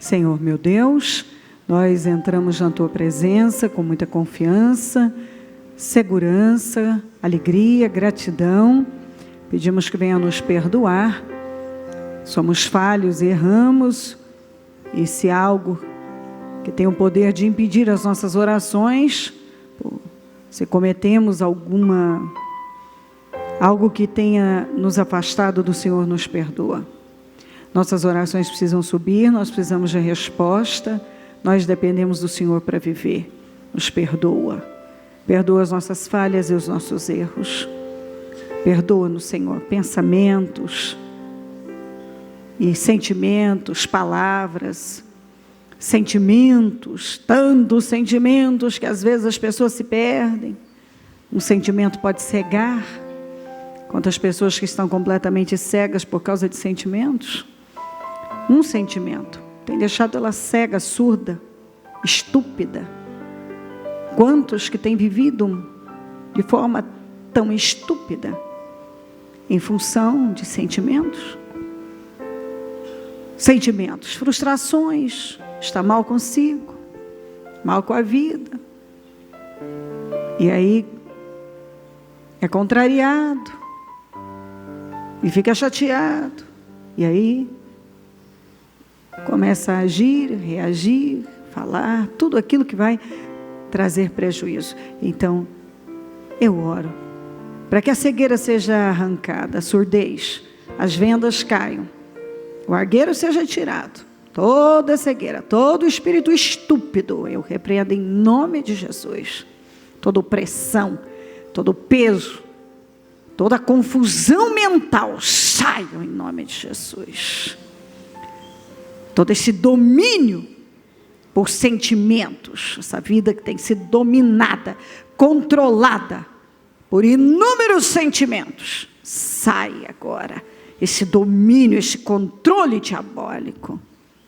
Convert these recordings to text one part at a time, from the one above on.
Senhor meu Deus, nós entramos na Tua presença com muita confiança, segurança, alegria, gratidão. Pedimos que venha nos perdoar. Somos falhos, erramos, e se algo que tem o poder de impedir as nossas orações, se cometemos algo que tenha nos afastado do Senhor, nos perdoa. Nossas orações precisam subir, nós precisamos de resposta, nós dependemos do Senhor para viver. Nos perdoa. Perdoa as nossas falhas e os nossos erros. Perdoa-nos, Senhor, pensamentos e sentimentos, palavras, sentimentos, tantos sentimentos que às vezes as pessoas se perdem. Um sentimento pode cegar. Quantas pessoas que estão completamente cegas por causa de sentimentos? Um sentimento tem deixado ela cega, surda, estúpida. Quantos que têm vivido de forma tão estúpida em função de sentimentos? Sentimentos, frustrações, está mal consigo, mal com a vida. E aí é contrariado e fica chateado. E aí começa a agir, reagir, falar, tudo aquilo que vai trazer prejuízo. Então, eu oro para que a cegueira seja arrancada, a surdez, as vendas caiam, o argueiro seja tirado, toda cegueira, todo espírito estúpido, eu repreendo em nome de Jesus. Toda opressão, todo peso, toda confusão mental, saiam em nome de Jesus. Todo esse domínio por sentimentos, essa vida que tem sido dominada, controlada por inúmeros sentimentos, sai agora esse domínio, esse controle diabólico,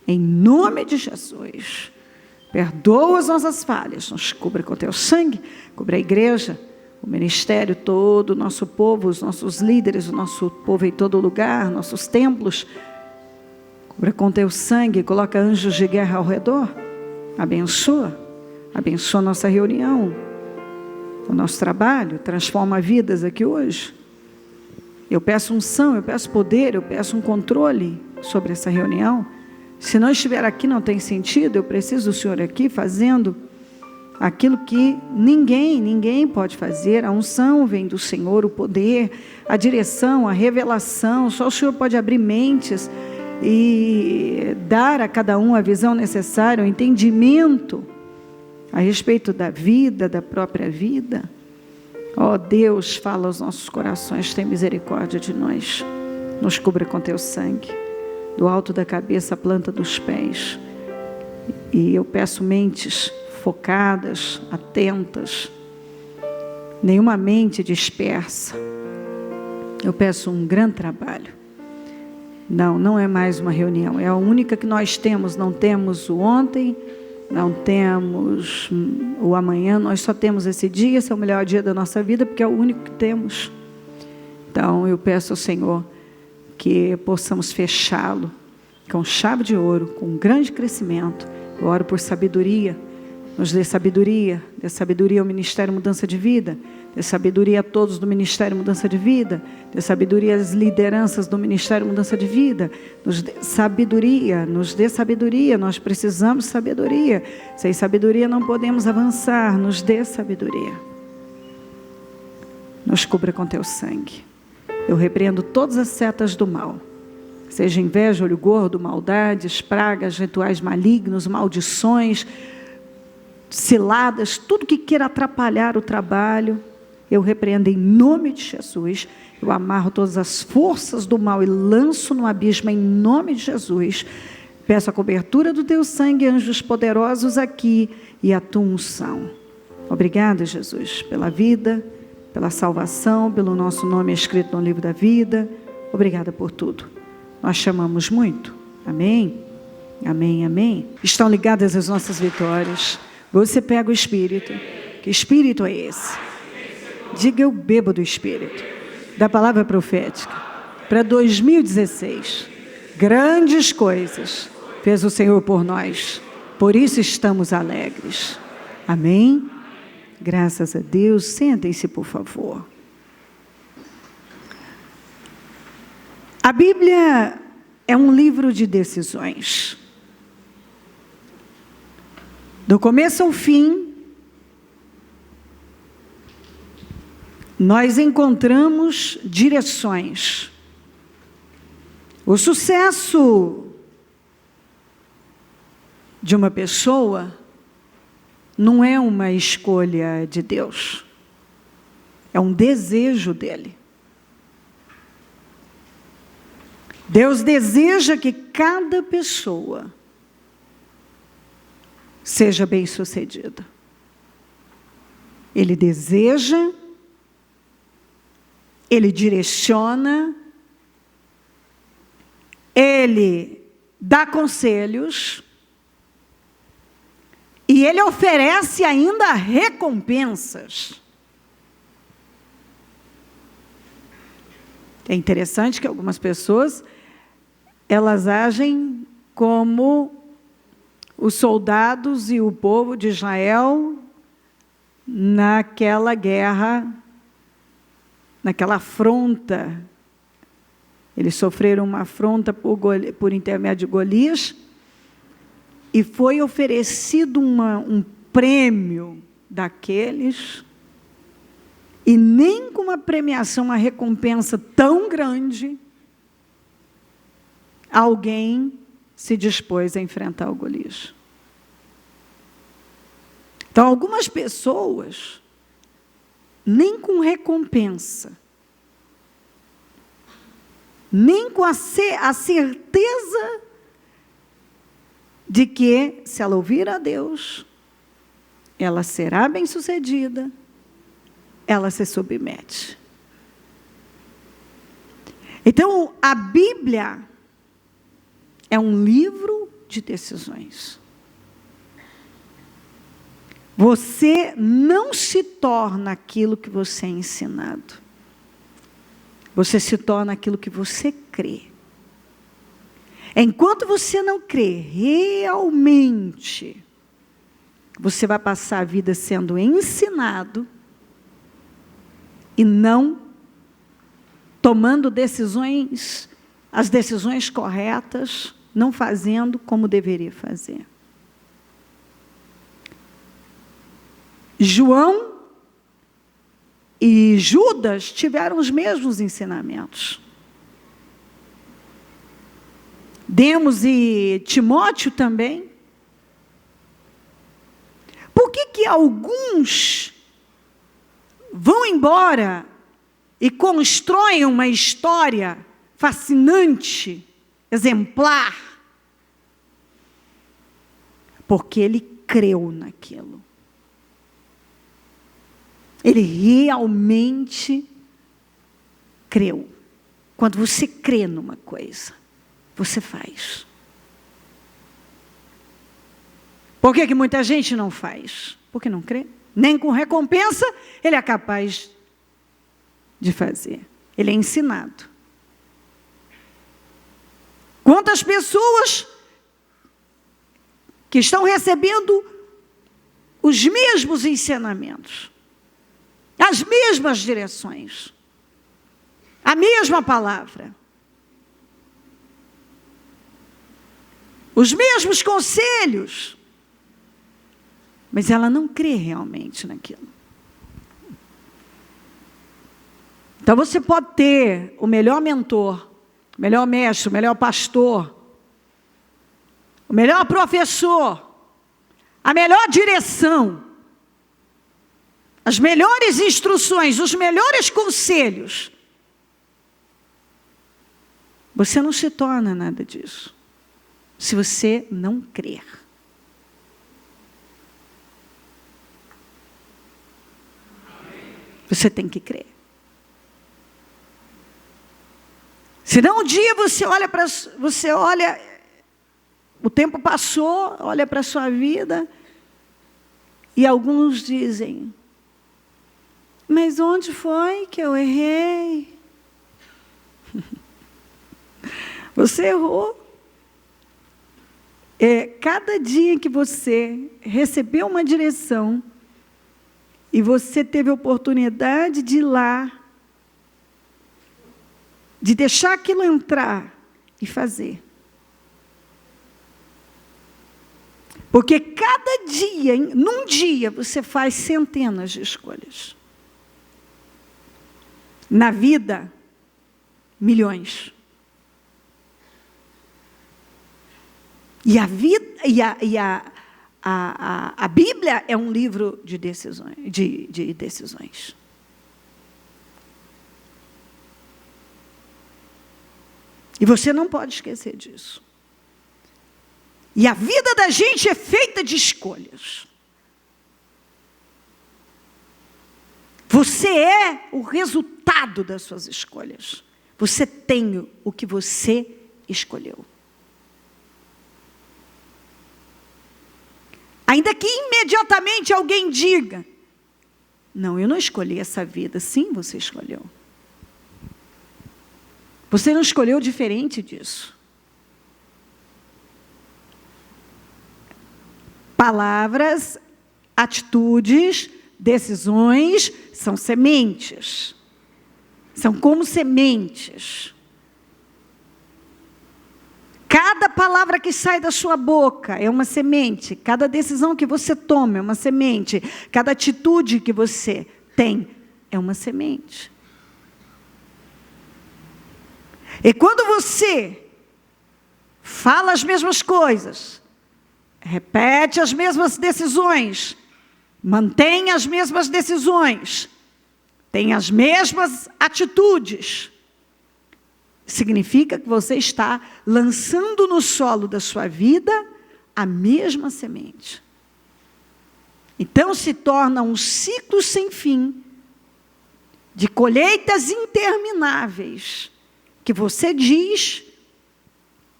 em nome de Jesus. Perdoa as nossas falhas, nos cubra com teu sangue, cubra a igreja, o ministério todo, o nosso povo, os nossos líderes, o nosso povo em todo lugar, nossos templos. Cubra com teu sangue, coloca anjos de guerra ao redor. Abençoa a nossa reunião, o nosso trabalho, transforma vidas aqui hoje. Eu peço unção, eu peço poder, eu peço um controle sobre essa reunião. Se não estiver aqui, não tem sentido, eu preciso do Senhor aqui fazendo aquilo que ninguém pode fazer. A unção vem do Senhor, o poder, a direção, a revelação. Só o Senhor pode abrir mentes e dar a cada um a visão necessária, o entendimento a respeito da vida, da própria vida. Ó Deus, fala aos nossos corações, tem misericórdia de nós, nos cubra com teu sangue, do alto da cabeça à planta dos pés. E eu peço mentes focadas, atentas, nenhuma mente dispersa. Eu peço um grande trabalho. Não é mais uma reunião, é a única que nós temos. Não temos o ontem, não temos o amanhã, nós só temos esse dia. Esse é o melhor dia da nossa vida, porque é o único que temos. Então eu peço ao Senhor que possamos fechá-lo com chave de ouro, com um grande crescimento. Eu oro por sabedoria, nos dê sabedoria ao Ministério Mudança de Vida, dê sabedoria a todos do Ministério Mudança de Vida, dê sabedoria às lideranças do Ministério Mudança de Vida, nos dê sabedoria, nós precisamos de sabedoria, sem sabedoria não podemos avançar, nos dê sabedoria, nos cubra com teu sangue. Eu repreendo todas as setas do mal, seja inveja, olho gordo, maldades, pragas, rituais malignos, maldições, ciladas, tudo que queira atrapalhar o trabalho, eu repreendo em nome de Jesus. Eu amarro todas as forças do mal e lanço no abismo em nome de Jesus. Peço a cobertura do teu sangue, anjos poderosos aqui, e a tua unção. Obrigada, Jesus, pela vida, pela salvação, pelo nosso nome escrito no livro da vida. Obrigada por tudo. Nós chamamos muito. Amém? Amém, amém. Estão ligadas as nossas vitórias. Você pega o Espírito. Que Espírito é esse? Diga: eu bebo do Espírito. Da palavra profética. Para 2016. Grandes coisas fez o Senhor por nós. Por isso estamos alegres. Amém? Graças a Deus. Sentem-se, por favor. A Bíblia é um livro de decisões. Do começo ao fim, nós encontramos direções. O sucesso de uma pessoa não é uma escolha de Deus, é um desejo dele. Deus deseja que cada pessoa seja bem-sucedida. Ele deseja, ele direciona, ele dá conselhos e ele oferece ainda recompensas. É interessante que algumas pessoas, elas agem como os soldados e o povo de Israel naquela guerra, naquela afronta. Eles sofreram uma afronta por intermédio de Golias e foi oferecido um prêmio daqueles, e nem com uma premiação, uma recompensa tão grande, alguém se dispôs a enfrentar o Golias. Então, algumas pessoas, nem com recompensa, nem com a certeza de que, se ela ouvir a Deus, ela será bem-sucedida, ela se submete. Então, a Bíblia é um livro de decisões. Você não se torna aquilo que você é ensinado. Você se torna aquilo que você crê. Enquanto você não crê realmente, você vai passar a vida sendo ensinado e não tomando decisões, as decisões corretas, não fazendo como deveria fazer. João e Judas tiveram os mesmos ensinamentos. Demos e Timóteo também. Por que alguns vão embora e constroem uma história fascinante, exemplar? Porque ele creu naquilo. Ele realmente creu. Quando você crê numa coisa, você faz. Por que muita gente não faz? Porque não crê. Nem com recompensa ele é capaz de fazer. Ele é ensinado. Quantas pessoas que estão recebendo os mesmos ensinamentos, as mesmas direções, a mesma palavra, os mesmos conselhos, mas ela não crê realmente naquilo. Então você pode ter o melhor mentor, o melhor mestre, o melhor pastor, o melhor professor, a melhor direção, as melhores instruções, os melhores conselhos. Você não se torna nada disso, se você não crer. Você tem que crer. Senão um dia você olha, o tempo passou, olha para a sua vida, e alguns dizem: mas onde foi que eu errei? Você errou. Cada dia que você recebeu uma direção e você teve a oportunidade de ir lá, de deixar aquilo entrar e fazer. Porque cada dia, num dia, você faz centenas de escolhas. Na vida, milhões. E a vida, a Bíblia é um livro de decisões, de decisões. E você não pode esquecer disso. E a vida da gente é feita de escolhas. Você é o resultado das suas escolhas. Você tem o que você escolheu. Ainda que imediatamente alguém diga: não, eu não escolhi essa vida. Sim, você escolheu. Você não escolheu diferente disso. Palavras, atitudes, decisões são sementes. São como sementes. Cada palavra que sai da sua boca é uma semente. Cada decisão que você toma é uma semente. Cada atitude que você tem é uma semente. E quando você fala as mesmas coisas, repete as mesmas decisões, mantém as mesmas decisões, tem as mesmas atitudes, significa que você está lançando no solo da sua vida a mesma semente. Então se torna um ciclo sem fim, de colheitas intermináveis, que você diz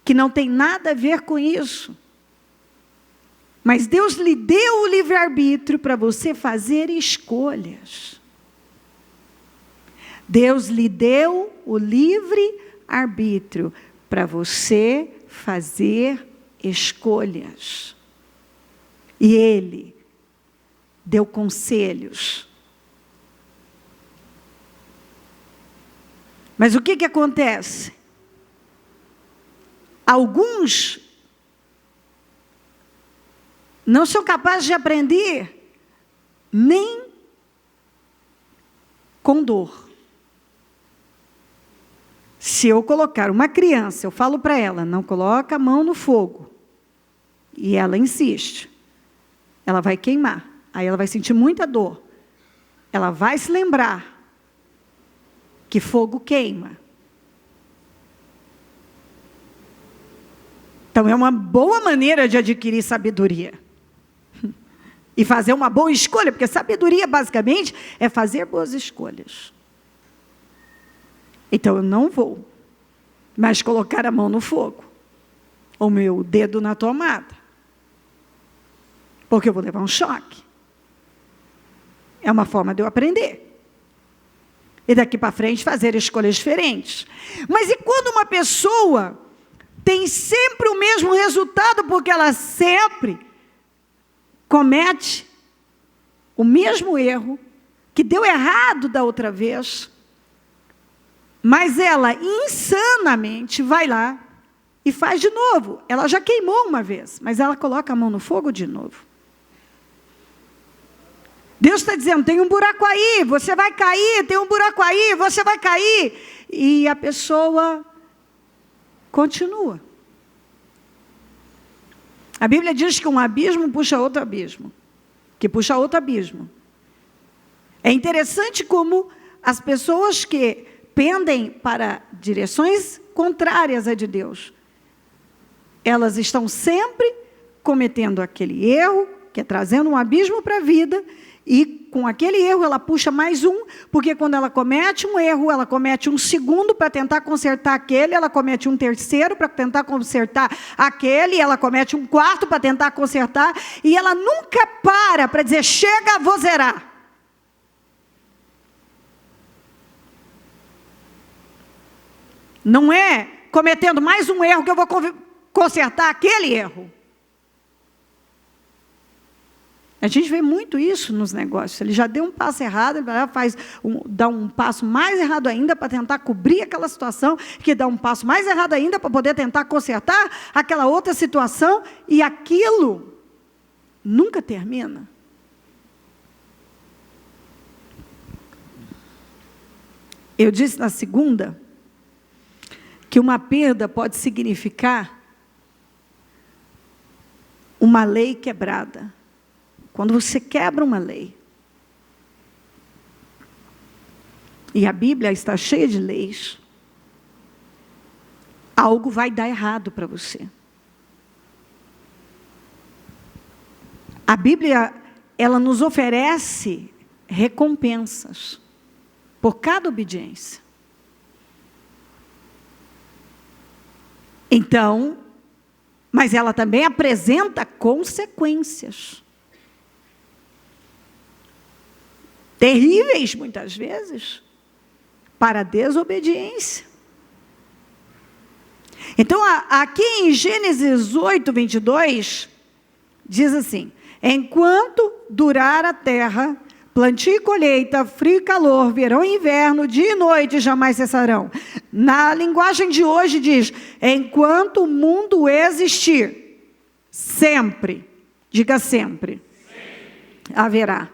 que não tem nada a ver com isso. Mas Deus lhe deu o livre-arbítrio para você fazer escolhas. Deus lhe deu o livre-arbítrio para você fazer escolhas. E Ele deu conselhos. Mas o que acontece? Alguns não são capazes de aprender nem com dor. Se eu colocar uma criança, eu falo para ela, não coloca a mão no fogo. E ela insiste. Ela vai queimar. Aí ela vai sentir muita dor. Ela vai se lembrar que fogo queima. Então é uma boa maneira de adquirir sabedoria. E fazer uma boa escolha, porque sabedoria basicamente é fazer boas escolhas. Então eu não vou mais colocar a mão no fogo, ou meu dedo na tomada, porque eu vou levar um choque. É uma forma de eu aprender. E daqui para frente fazer escolhas diferentes. Mas e quando uma pessoa tem sempre o mesmo resultado, porque ela sempre comete o mesmo erro, que deu errado da outra vez, mas ela insanamente vai lá e faz de novo. Ela já queimou uma vez, mas ela coloca a mão no fogo de novo. Deus está dizendo, tem um buraco aí, você vai cair, tem um buraco aí, você vai cair. E a pessoa continua. A Bíblia diz que um abismo puxa outro abismo, que puxa outro abismo. É interessante como as pessoas que pendem para direções contrárias à de Deus, elas estão sempre cometendo aquele erro, que é trazendo um abismo para a vida, e com aquele erro ela puxa mais um, porque quando ela comete um erro, ela comete um segundo para tentar consertar aquele, ela comete um terceiro para tentar consertar aquele, ela comete um quarto para tentar consertar, e ela nunca para dizer, chega, vou zerar. Não é cometendo mais um erro que eu vou consertar aquele erro. A gente vê muito isso nos negócios. Ele já deu um passo errado, ele dá um passo mais errado ainda para tentar cobrir aquela situação, que dá um passo mais errado ainda para poder tentar consertar aquela outra situação, e aquilo nunca termina. Eu disse na segunda que uma perda pode significar uma lei quebrada. Quando você quebra uma lei, e a Bíblia está cheia de leis, algo vai dar errado para você. A Bíblia, ela nos oferece recompensas por cada obediência. Então, mas ela também apresenta consequências. Terríveis, muitas vezes, para a desobediência. Então, aqui em Gênesis 8, 22, diz assim: enquanto durar a terra, plantio e colheita, frio e calor, verão e inverno, dia e noite jamais cessarão. Na linguagem de hoje diz: enquanto o mundo existir, sempre, diga sempre, haverá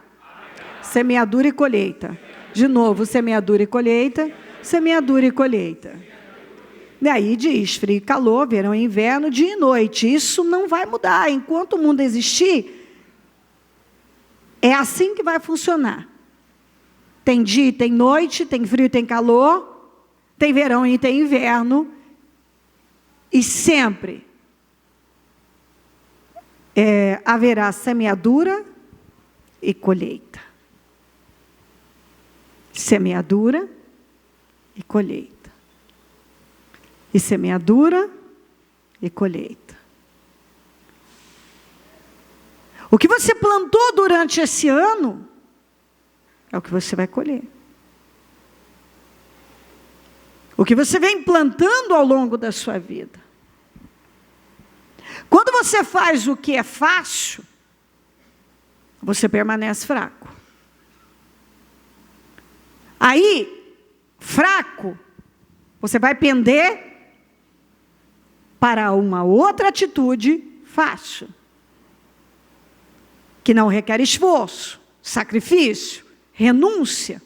semeadura e colheita. De novo, semeadura e colheita, semeadura e colheita. E aí diz, frio e calor, verão e inverno, dia e noite. Isso não vai mudar. Enquanto o mundo existir, é assim que vai funcionar. Tem dia e tem noite, tem frio e tem calor, tem verão e tem inverno. E sempre haverá semeadura e colheita. Semeadura e colheita. E semeadura e colheita. O que você plantou durante esse ano é o que você vai colher. O que você vem plantando ao longo da sua vida. Quando você faz o que é fácil, você permanece fraco. Aí, fraco, você vai pender para uma outra atitude fácil, que não requer esforço, sacrifício, renúncia.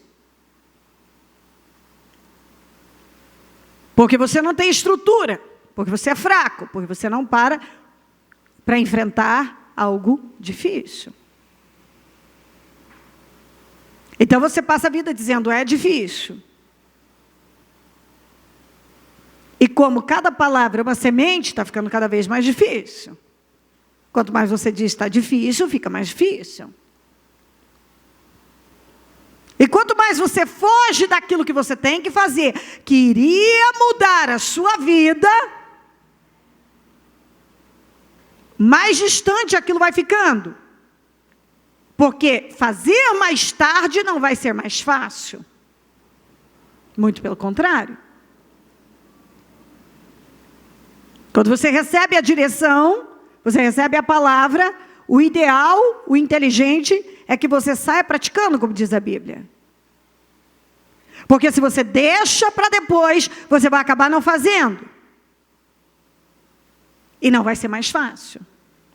Porque você não tem estrutura, porque você é fraco, porque você não para enfrentar algo difícil. Então você passa a vida dizendo, é difícil. E como cada palavra é uma semente, está ficando cada vez mais difícil. Quanto mais você diz está difícil, fica mais difícil. E quanto mais você foge daquilo que você tem que fazer, que iria mudar a sua vida, mais distante aquilo vai ficando. Porque fazer mais tarde não vai ser mais fácil. Muito pelo contrário. Quando você recebe a direção, você recebe a palavra, o ideal, o inteligente, é que você saia praticando, como diz a Bíblia. Porque se você deixa para depois, você vai acabar não fazendo. E não vai ser mais fácil.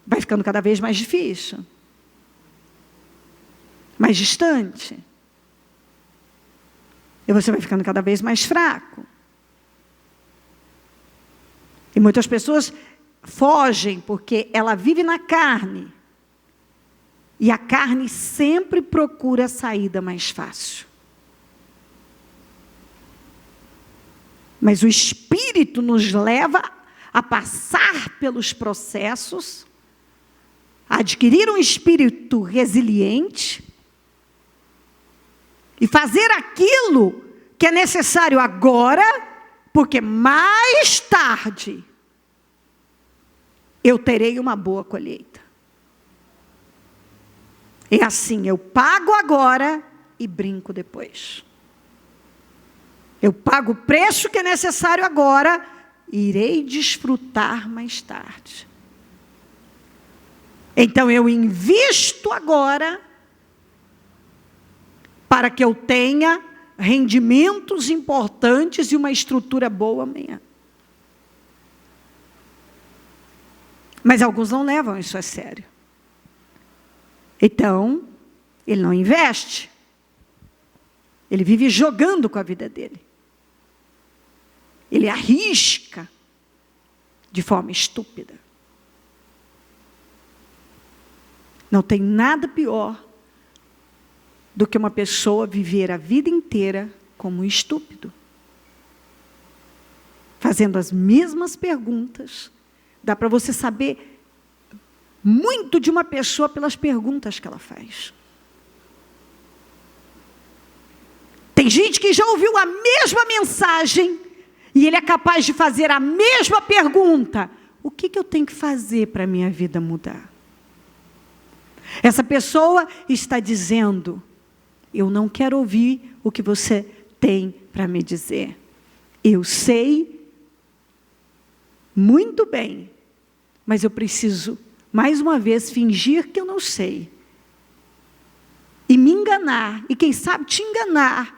Vai ficando cada vez mais difícil. Mais distante. E você vai ficando cada vez mais fraco. E muitas pessoas fogem porque ela vive na carne. E a carne sempre procura a saída mais fácil. Mas o Espírito nos leva a passar pelos processos, a adquirir um espírito resiliente e fazer aquilo que é necessário agora, porque mais tarde eu terei uma boa colheita. É assim, eu pago agora e brinco depois. Eu pago o preço que é necessário agora, e irei desfrutar mais tarde. Então eu invisto agora para que eu tenha rendimentos importantes e uma estrutura boa amanhã. Mas alguns não levam isso a sério. Então, ele não investe. Ele vive jogando com a vida dele. Ele arrisca de forma estúpida. Não tem nada pior do que uma pessoa viver a vida inteira como um estúpido. Fazendo as mesmas perguntas. Dá para você saber muito de uma pessoa pelas perguntas que ela faz. Tem gente que já ouviu a mesma mensagem e ele é capaz de fazer a mesma pergunta. O que eu tenho que fazer para a minha vida mudar? Essa pessoa está dizendo, eu não quero ouvir o que você tem para me dizer. Eu sei muito bem, mas eu preciso, mais uma vez, fingir que eu não sei. E me enganar, e quem sabe te enganar,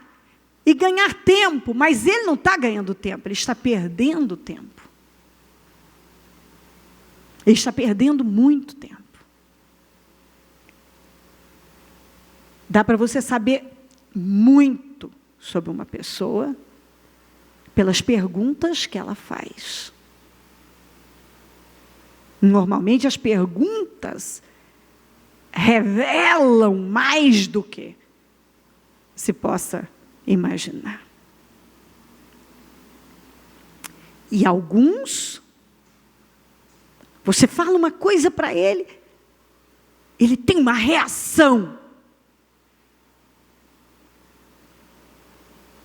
e ganhar tempo, mas ele não está ganhando tempo, ele está perdendo tempo. Ele está perdendo muito tempo. Dá para você saber muito sobre uma pessoa pelas perguntas que ela faz. Normalmente as perguntas revelam mais do que se possa imaginar. E alguns, você fala uma coisa para ele, ele tem uma reação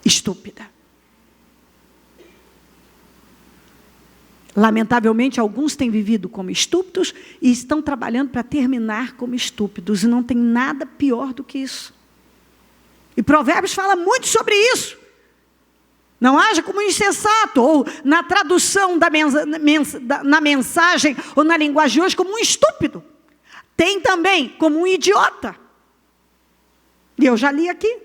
estúpida. Lamentavelmente, alguns têm vivido como estúpidos e estão trabalhando para terminar como estúpidos. E não tem nada pior do que isso. E Provérbios fala muito sobre isso. Não haja como insensato, ou na tradução na mensagem, ou na linguagem de hoje, como um estúpido. Tem também como um idiota. E eu já li aqui.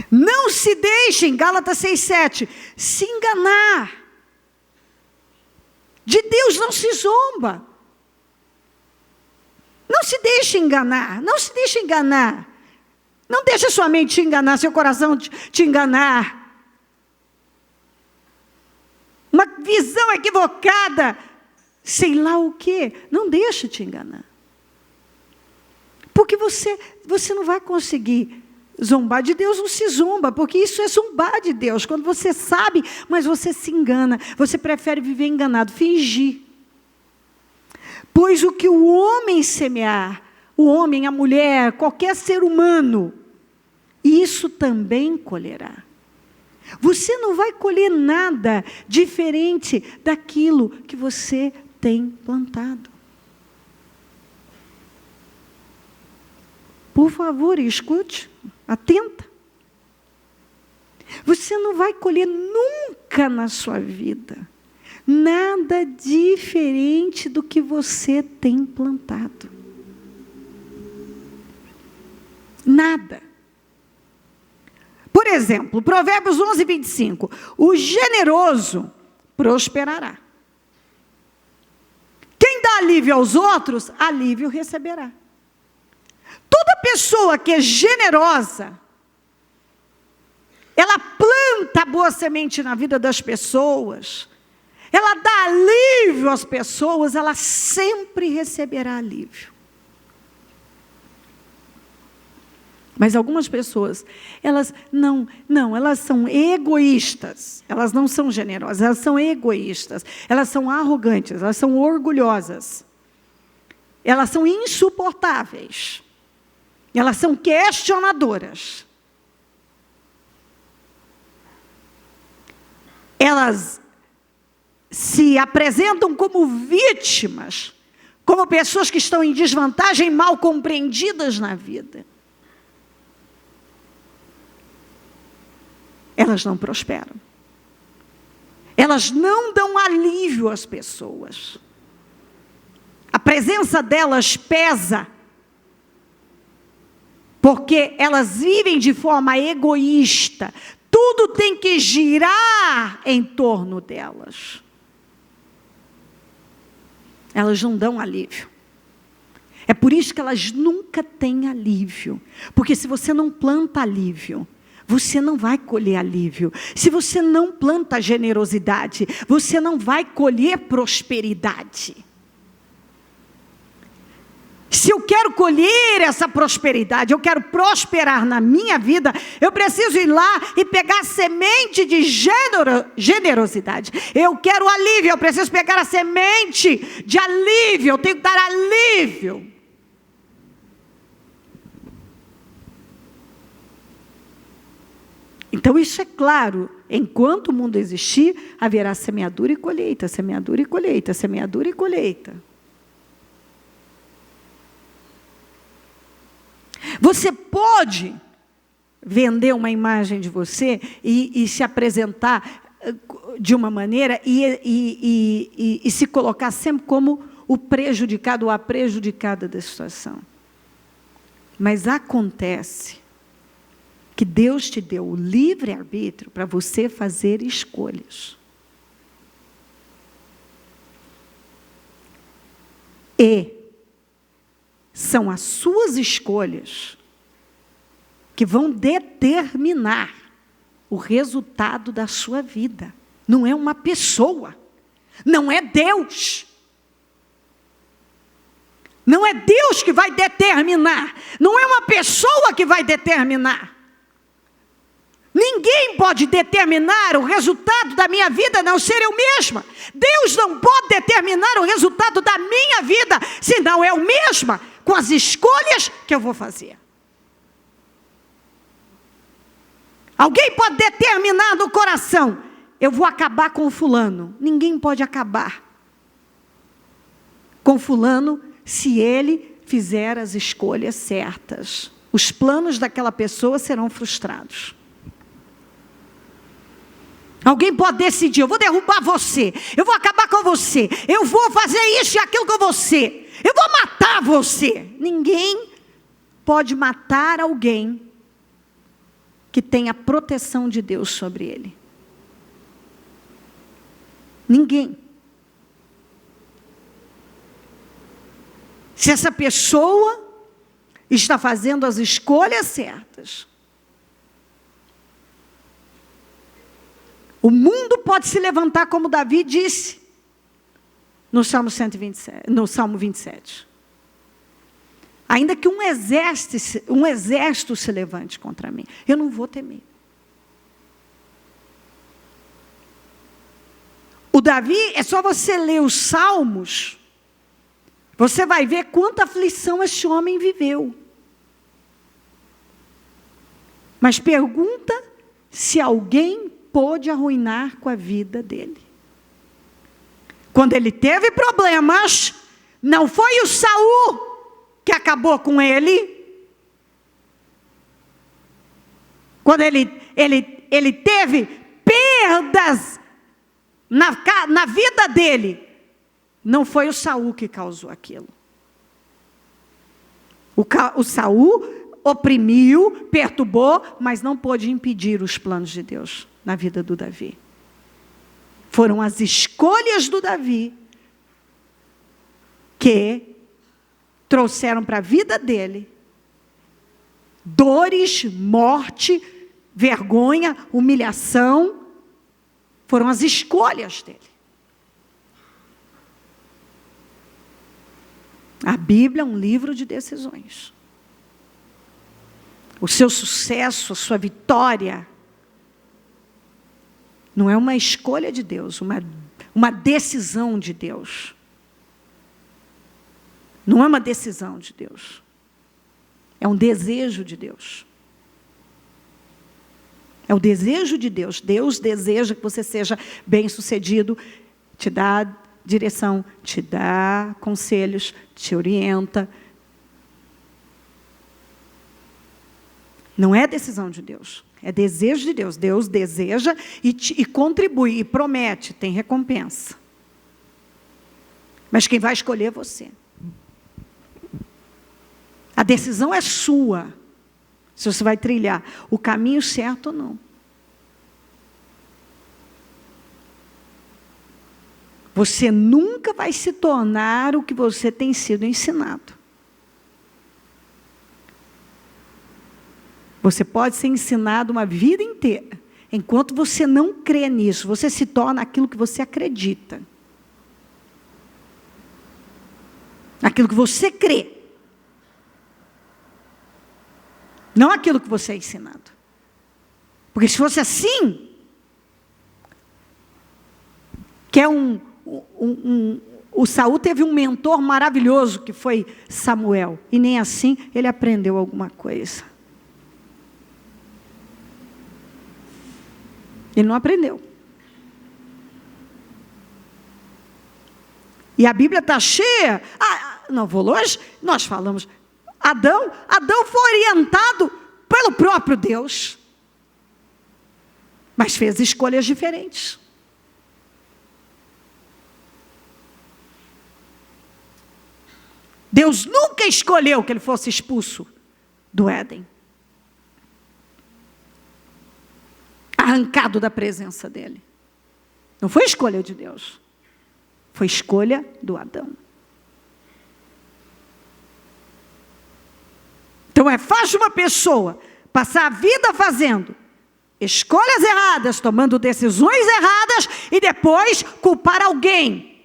Não se deixem, Gálatas 6,7, se enganar. De Deus não se zomba. Não se deixe enganar, não se deixe enganar. Não deixe sua mente te enganar, seu coração te enganar. Uma visão equivocada, sei lá o quê. Não deixe te enganar. Porque você não vai conseguir zombar de Deus. Não se zomba, porque isso é zombar de Deus. Quando você sabe, mas você se engana. Você prefere viver enganado, fingir. Pois o que o homem semear, o homem, a mulher, qualquer ser humano, isso também colherá. Você não vai colher nada diferente daquilo que você tem plantado. Por favor, escute, atenta. Você não vai colher nunca na sua vida nada diferente do que você tem plantado. Nada. Por exemplo, Provérbios 11:25. O generoso prosperará. Quem dá alívio aos outros, alívio receberá. Toda pessoa que é generosa, ela planta boa semente na vida das pessoas, ela dá alívio às pessoas, ela sempre receberá alívio. Mas algumas pessoas, elas elas são egoístas, elas não são generosas, elas são egoístas, elas são arrogantes, elas são orgulhosas, elas são insuportáveis, elas são questionadoras. Elas se apresentam como vítimas, como pessoas que estão em desvantagem, mal compreendidas na vida. Elas não prosperam. Elas não dão alívio às pessoas. A presença delas pesa, porque elas vivem de forma egoísta. Tudo tem que girar em torno delas. Elas não dão alívio. É por isso que elas nunca têm alívio. Porque se você não planta alívio, você não vai colher alívio. Se você não planta generosidade, você não vai colher prosperidade. Se eu quero colher essa prosperidade, eu quero prosperar na minha vida, eu preciso ir lá e pegar a semente de generosidade. Eu quero alívio, eu preciso pegar a semente de alívio, eu tenho que dar alívio. Então isso é claro, enquanto o mundo existir, haverá semeadura e colheita, semeadura e colheita, semeadura e colheita. Você pode vender uma imagem de você e se apresentar de uma maneira e se colocar sempre como o prejudicado ou a prejudicada da situação. Mas acontece que Deus te deu o livre-arbítrio para você fazer escolhas. E são as suas escolhas que vão determinar o resultado da sua vida. Não é uma pessoa, não é Deus. Não é Deus que vai determinar, não é uma pessoa que vai determinar. Ninguém pode determinar o resultado da minha vida, a não ser eu mesma. Deus não pode determinar o resultado da minha vida, senão eu mesma, com as escolhas que eu vou fazer. Alguém pode determinar no coração, eu vou acabar com fulano. Ninguém pode acabar com fulano se ele fizer as escolhas certas. Os planos daquela pessoa serão frustrados. Alguém pode decidir, eu vou derrubar você, eu vou acabar com você, eu vou fazer isso e aquilo com você, eu vou matar você. Ninguém pode matar alguém que tem a proteção de Deus sobre ele. Ninguém. Se essa pessoa está fazendo as escolhas certas, o mundo pode se levantar, como Davi disse no Salmo 127, no Salmo 27. Ainda que um exército se levante contra mim, eu não vou temer. O Davi, é só você ler os Salmos, você vai ver quanta aflição esse homem viveu. Mas pergunta se alguém pôde arruinar com a vida dele. Quando ele teve problemas, não foi o Saul que acabou com ele. Quando ele teve perdas na vida dele, não foi o Saul que causou aquilo. O Saul oprimiu, perturbou, mas não pôde impedir os planos de Deus na vida do Davi. Foram as escolhas do Davi que trouxeram para a vida dele dores, morte, vergonha, humilhação. Foram as escolhas dele. A Bíblia é um livro de decisões. O seu sucesso, a sua vitória, não é uma escolha de Deus, uma decisão de Deus. Não é uma decisão de Deus. É um desejo de Deus. É o desejo de Deus. Deus deseja que você seja bem-sucedido, te dá direção, te dá conselhos, te orienta. Não é decisão de Deus, é desejo de Deus. Deus deseja e contribui, e promete, tem recompensa. Mas quem vai escolher é você. A decisão é sua, se você vai trilhar o caminho certo ou não. Você nunca vai se tornar o que você tem sido ensinado. Você pode ser ensinado uma vida inteira. Enquanto você não crê nisso, você se torna aquilo que você acredita. Aquilo que você crê. Não aquilo que você é ensinado. Porque se fosse assim, que é o Saul teve um mentor maravilhoso, que foi Samuel. E nem assim ele aprendeu alguma coisa. Ele não aprendeu. E a Bíblia está cheia. Não vou longe, nós falamos. Adão foi orientado pelo próprio Deus. Mas fez escolhas diferentes. Deus nunca escolheu que ele fosse expulso do Éden. Arrancado da presença dele. Não foi escolha de Deus. Foi escolha do Adão. Então é fácil uma pessoa passar a vida fazendo escolhas erradas, tomando decisões erradas e depois culpar alguém.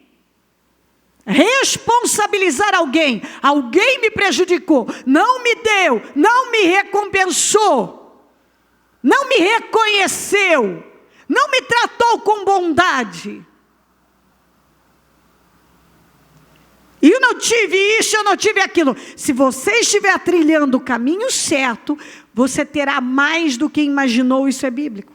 Responsabilizar alguém. Alguém me prejudicou, não me deu, não me recompensou. Não me reconheceu, não me tratou com bondade. E eu não tive isso, eu não tive aquilo. Se você estiver trilhando o caminho certo, você terá mais do que imaginou, isso é bíblico.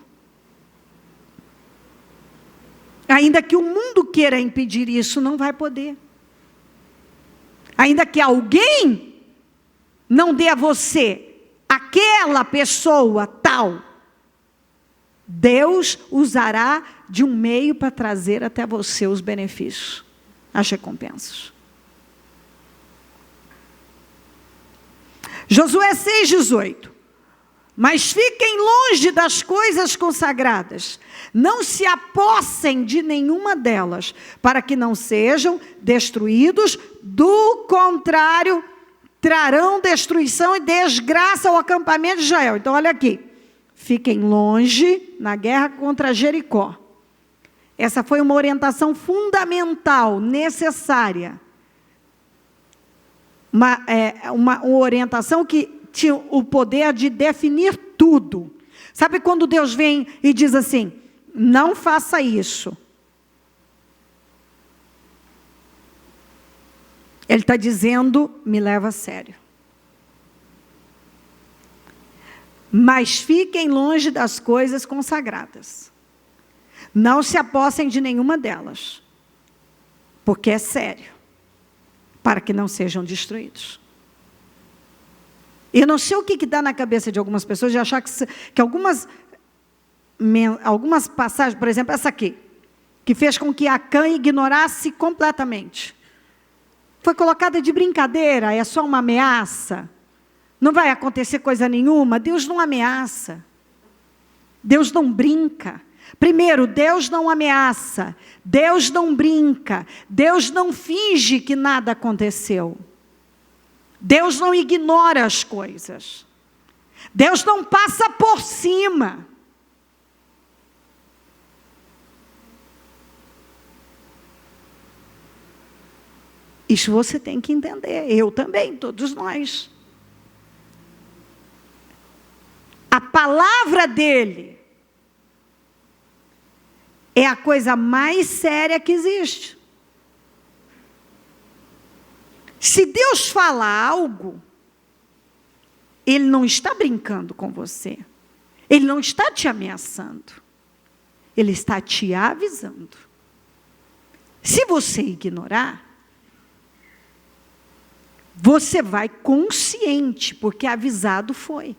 Ainda que o mundo queira impedir isso, não vai poder. Ainda que alguém não dê a você aquela pessoa tal, Deus usará de um meio para trazer até você os benefícios, as recompensas. Josué 6,18. Mas fiquem longe das coisas consagradas, não se apossem de nenhuma delas, para que não sejam destruídos, do contrário, trarão destruição e desgraça ao acampamento de Israel. Então olha aqui, fiquem longe na guerra contra Jericó. Essa foi uma orientação fundamental, necessária. Uma orientação que tinha o poder de definir tudo. Sabe quando Deus vem e diz assim, não faça isso. Ele está dizendo, me leva a sério. Mas fiquem longe das coisas consagradas. Não se apossem de nenhuma delas. Porque é sério. Para que não sejam destruídos. Eu não sei o que dá na cabeça de algumas pessoas de achar que algumas passagens, por exemplo, essa aqui, que fez com que Acã ignorasse completamente. Foi colocada de brincadeira, é só uma ameaça. Não vai acontecer coisa nenhuma. Deus não ameaça. Deus não brinca. Primeiro, Deus não ameaça. Deus não brinca. Deus não finge que nada aconteceu. Deus não ignora as coisas. Deus não passa por cima. Isso você tem que entender. Eu também, todos nós. A palavra dele é a coisa mais séria que existe. Se Deus fala algo, Ele não está brincando com você. Ele não está te ameaçando. Ele está te avisando. Se você ignorar, você vai consciente, porque avisado foi.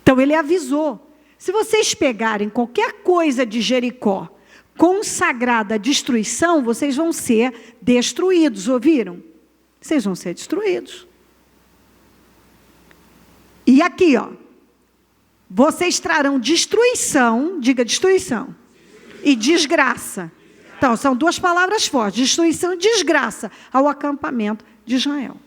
Então ele avisou. Se vocês pegarem qualquer coisa de Jericó consagrada à destruição, vocês vão ser destruídos, ouviram? Vocês vão ser destruídos. E aqui, ó, vocês trarão destruição, diga destruição, e desgraça. Então, são duas palavras fortes, destruição e desgraça ao acampamento de Israel.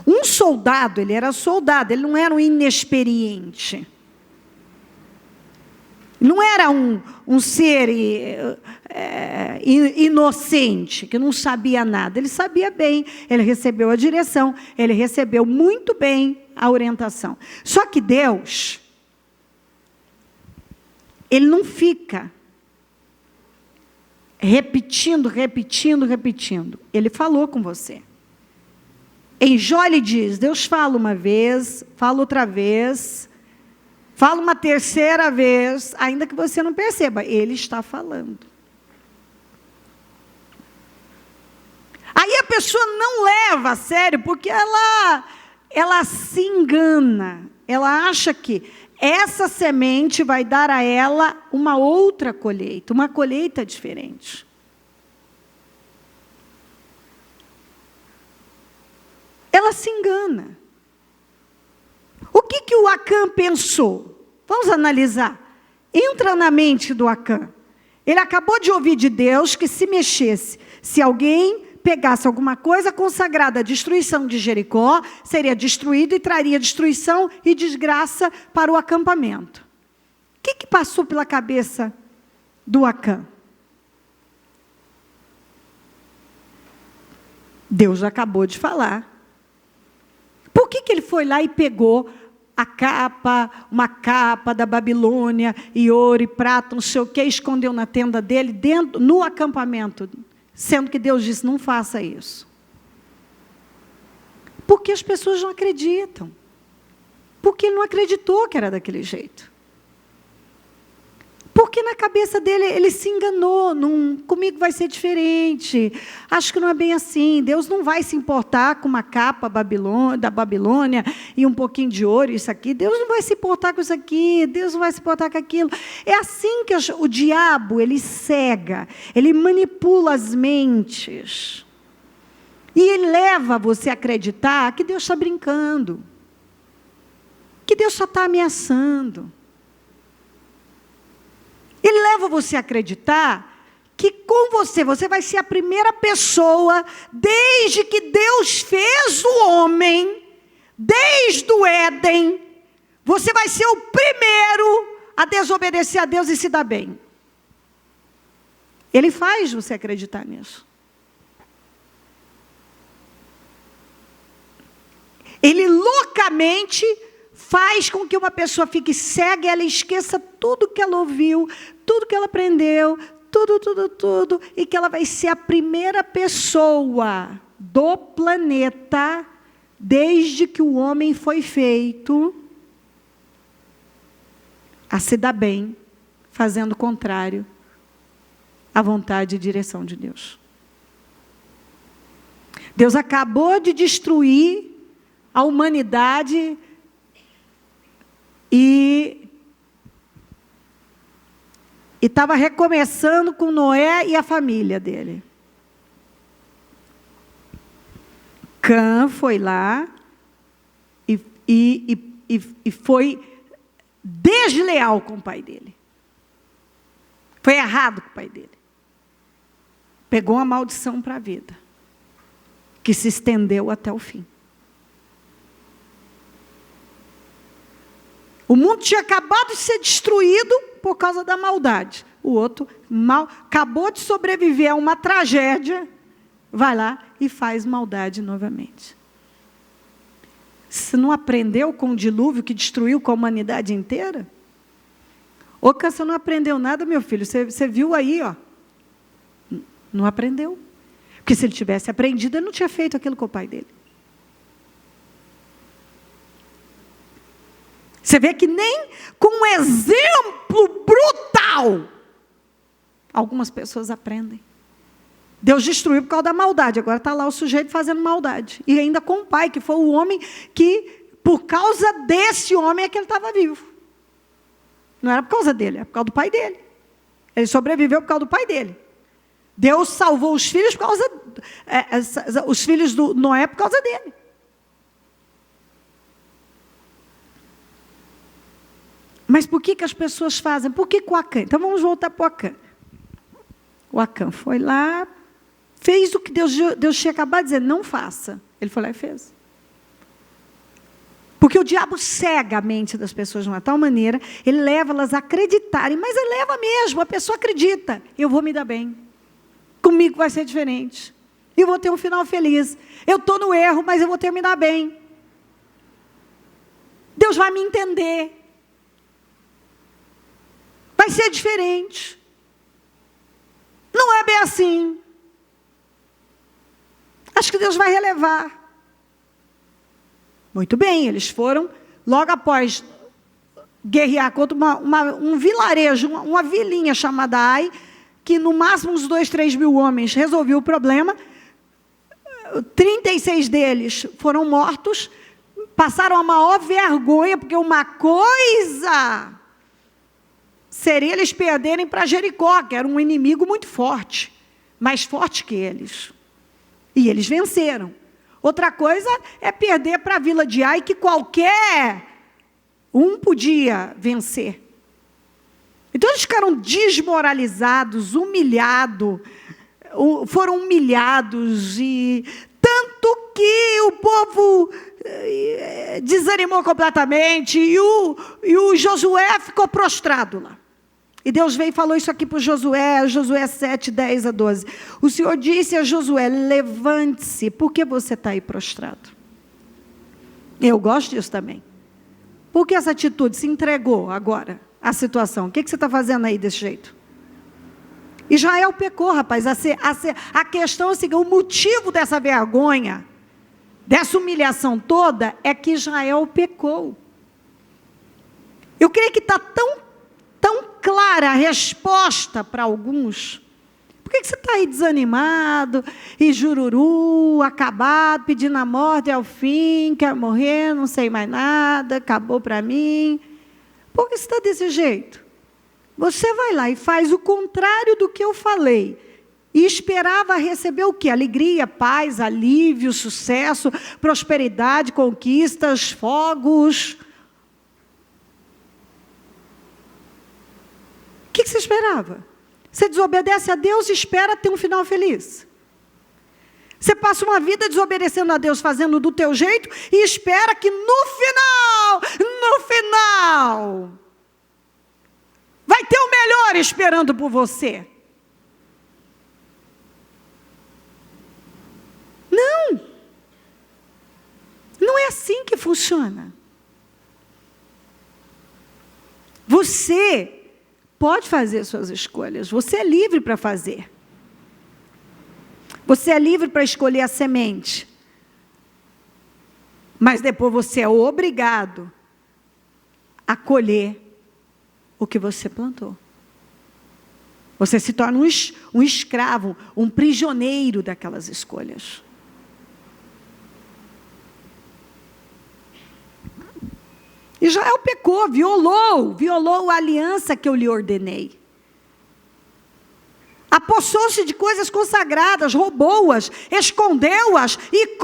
Um soldado, ele era soldado, ele não era um inexperiente. Não era um ser inocente, que não sabia nada. Ele sabia bem, ele recebeu a direção, ele recebeu muito bem a orientação. Só que Deus, ele não fica repetindo. Ele falou com você. Em Jó ele diz, Deus fala uma vez, fala outra vez, fala uma terceira vez, ainda que você não perceba, ele está falando. Aí a pessoa não leva a sério, porque ela se engana, ela acha que essa semente vai dar a ela uma outra colheita, uma colheita diferente. Ela se engana. O que o Acã pensou? Vamos analisar. Entra na mente do Acã. Ele acabou de ouvir de Deus que se mexesse, se alguém pegasse alguma coisa consagrada à destruição de Jericó, seria destruído e traria destruição e desgraça para o acampamento. O que passou pela cabeça do Acã? Deus já acabou de falar. Por que ele foi lá e pegou uma capa da Babilônia, e ouro e prata, não sei o que, escondeu na tenda dele, no acampamento, sendo que Deus disse, não faça isso. Porque as pessoas não acreditam. Porque ele não acreditou que era daquele jeito. Porque na cabeça dele, ele se enganou, comigo vai ser diferente, acho que não é bem assim, Deus não vai se importar com uma capa da Babilônia e um pouquinho de ouro, isso aqui, Deus não vai se importar com isso aqui, Deus não vai se importar com aquilo. É assim que o diabo, ele cega, ele manipula as mentes, e ele leva você a acreditar que Deus está brincando, que Deus só está ameaçando. Ele leva você a acreditar que com você vai ser a primeira pessoa, desde que Deus fez o homem, desde o Éden, você vai ser o primeiro a desobedecer a Deus e se dar bem. Ele faz você acreditar nisso. Ele loucamente faz com que uma pessoa fique cega e ela esqueça tudo que ela ouviu, tudo que ela aprendeu, tudo, e que ela vai ser a primeira pessoa do planeta, desde que o homem foi feito, a se dar bem, fazendo o contrário à vontade e direção de Deus. Deus acabou de destruir a humanidade e estava recomeçando com Noé e a família dele. Cã foi lá e foi desleal com o pai dele. Foi errado com o pai dele. Pegou uma maldição para a vida, que se estendeu até o fim. O mundo tinha acabado de ser destruído por causa da maldade. O outro acabou de sobreviver a uma tragédia, vai lá e faz maldade novamente. Você não aprendeu com o dilúvio que destruiu com a humanidade inteira? Ô, você não aprendeu nada, meu filho. Você viu aí, ó. Não aprendeu. Porque se ele tivesse aprendido, ele não tinha feito aquilo com o pai dele. Você vê que nem com um exemplo brutal, algumas pessoas aprendem. Deus destruiu por causa da maldade, agora está lá o sujeito fazendo maldade. E ainda com o pai, que foi o homem que por causa desse homem é que ele estava vivo. Não era por causa dele, era por causa do pai dele. Ele sobreviveu por causa do pai dele. Deus salvou os filhos por causa... os filhos do Noé por causa dele. Mas por que as pessoas fazem? Por que com Acã? Então vamos voltar para o Acã. O Acã foi lá, fez o que Deus tinha acabado de dizer, não faça. Ele foi lá e fez. Porque o diabo cega a mente das pessoas de uma tal maneira, ele leva elas a acreditarem, mas ele leva mesmo, a pessoa acredita, eu vou me dar bem, comigo vai ser diferente, eu vou ter um final feliz, eu estou no erro, mas eu vou terminar bem, Deus vai me entender, vai ser diferente, não é bem assim, acho que Deus vai relevar. Muito bem, eles foram, logo após guerrear contra um vilarejo, uma vilinha chamada Ai, que no máximo uns 2, 3 mil homens resolviam o problema, 36 deles foram mortos, passaram a maior vergonha, porque uma coisa seria eles perderem para Jericó, que era um inimigo muito forte, mais forte que eles, e eles venceram. Outra coisa é perder para a vila de Ai, que qualquer um podia vencer. Então eles ficaram desmoralizados, humilhados, foram humilhados, e tanto que o povo desanimou completamente, e o Josué ficou prostrado lá. E Deus veio e falou isso aqui para Josué 7, 10 a 12. O Senhor disse a Josué, levante-se, por que você está aí prostrado? Eu gosto disso também. Por que essa atitude se entregou agora à situação? O que você está fazendo aí desse jeito? Israel pecou, rapaz. A questão é o seguinte, o motivo dessa vergonha, dessa humilhação toda, é que Israel pecou. Eu creio que está tão clara a resposta para alguns. Por que você está aí desanimado, e jururu, acabado, pedindo a morte ao fim, quer morrer, não sei mais nada, acabou para mim? Por que você está desse jeito? Você vai lá e faz o contrário do que eu falei, e esperava receber o quê? Alegria, paz, alívio, sucesso, prosperidade, conquistas, fogos. O que você esperava? Você desobedece a Deus e espera ter um final feliz. Você passa uma vida desobedecendo a Deus, fazendo do teu jeito, e espera que no final, vai ter o melhor esperando por você. Não é assim que funciona. Você pode fazer suas escolhas, você é livre para fazer. Você é livre para escolher a semente. Mas depois você é obrigado a colher o que você plantou. Você se torna um escravo, um prisioneiro daquelas escolhas. Israel pecou, violou a aliança que eu lhe ordenei. Apossou-se de coisas consagradas, roubou-as, escondeu-as e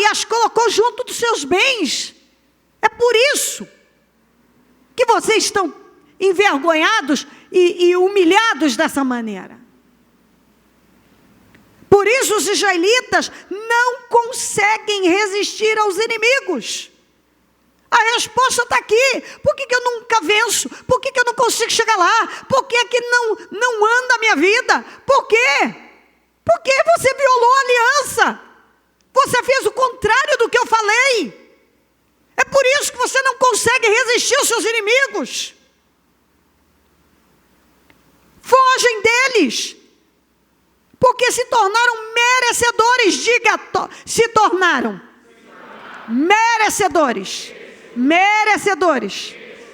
as colocou junto dos seus bens. É por isso que vocês estão envergonhados e humilhados dessa maneira. Por isso os israelitas não conseguem resistir aos inimigos. A resposta está aqui. Por que eu nunca venço? Por que eu não consigo chegar lá? Por que não anda a minha vida? Por quê? Porque você violou a aliança. Você fez o contrário do que eu falei. É por isso que você não consegue resistir aos seus inimigos. Fogem deles. Porque se tornaram merecedores. Diga, se tornaram merecedores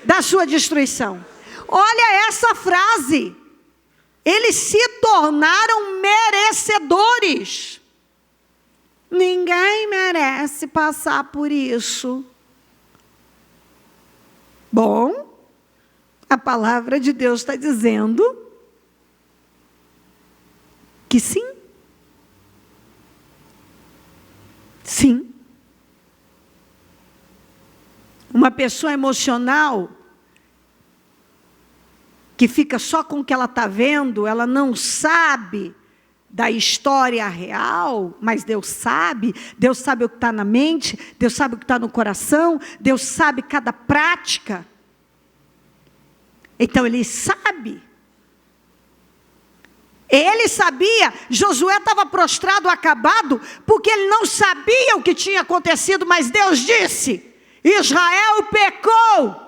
da sua destruição. Olha essa frase. Eles se tornaram merecedores. Ninguém merece passar por isso. Bom, a palavra de Deus está dizendo que sim. Sim. Uma pessoa emocional que fica só com o que ela está vendo, ela não sabe da história real, mas Deus sabe o que está na mente, Deus sabe o que está no coração, Deus sabe cada prática. Então Ele sabe. Ele sabia, Josué estava prostrado, acabado, porque ele não sabia o que tinha acontecido, mas Deus disse: Israel pecou.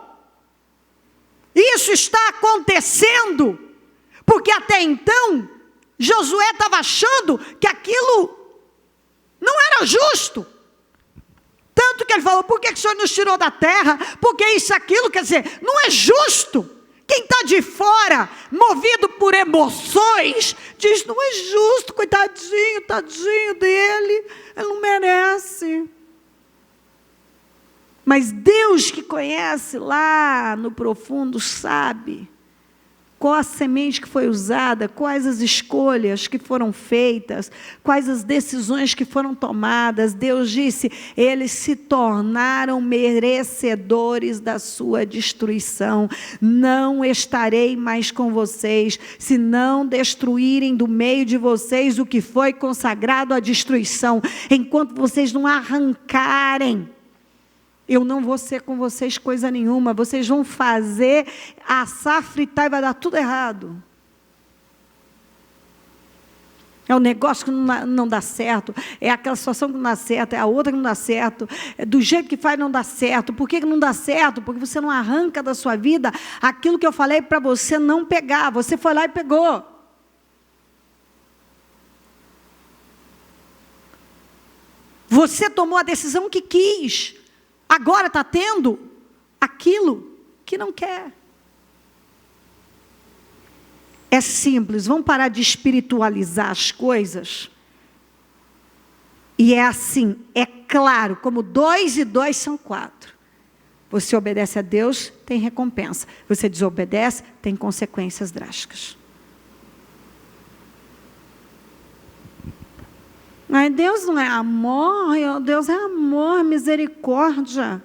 Isso está acontecendo, porque até então, Josué estava achando que aquilo não era justo. Tanto que ele falou: por que o Senhor nos tirou da terra? Porque isso, aquilo, quer dizer, não é justo. Quem está de fora, movido por emoções, diz: não é justo, coitadinho, tadinho dele, ele não merece. Mas Deus, que conhece lá no profundo, sabe qual a semente que foi usada, quais as escolhas que foram feitas, quais as decisões que foram tomadas. Deus disse: eles se tornaram merecedores da sua destruição. Não estarei mais com vocês, se não destruírem do meio de vocês o que foi consagrado à destruição. Enquanto vocês não arrancarem, eu não vou ser com vocês coisa nenhuma. Vocês vão fazer, assar, fritar e vai dar tudo errado. É um negócio que não dá certo. É aquela situação que não dá certo. É a outra que não dá certo. É do jeito que faz não dá certo. Por que não dá certo? Porque você não arranca da sua vida aquilo que eu falei para você não pegar. Você foi lá e pegou. Você tomou a decisão que quis. Agora está tendo aquilo que não quer. É simples, vamos parar de espiritualizar as coisas. E é assim, é claro, como 2 e 2 são 4. Você obedece a Deus, tem recompensa. Você desobedece, tem consequências drásticas. Mas Deus não é amor, Deus é amor, misericórdia.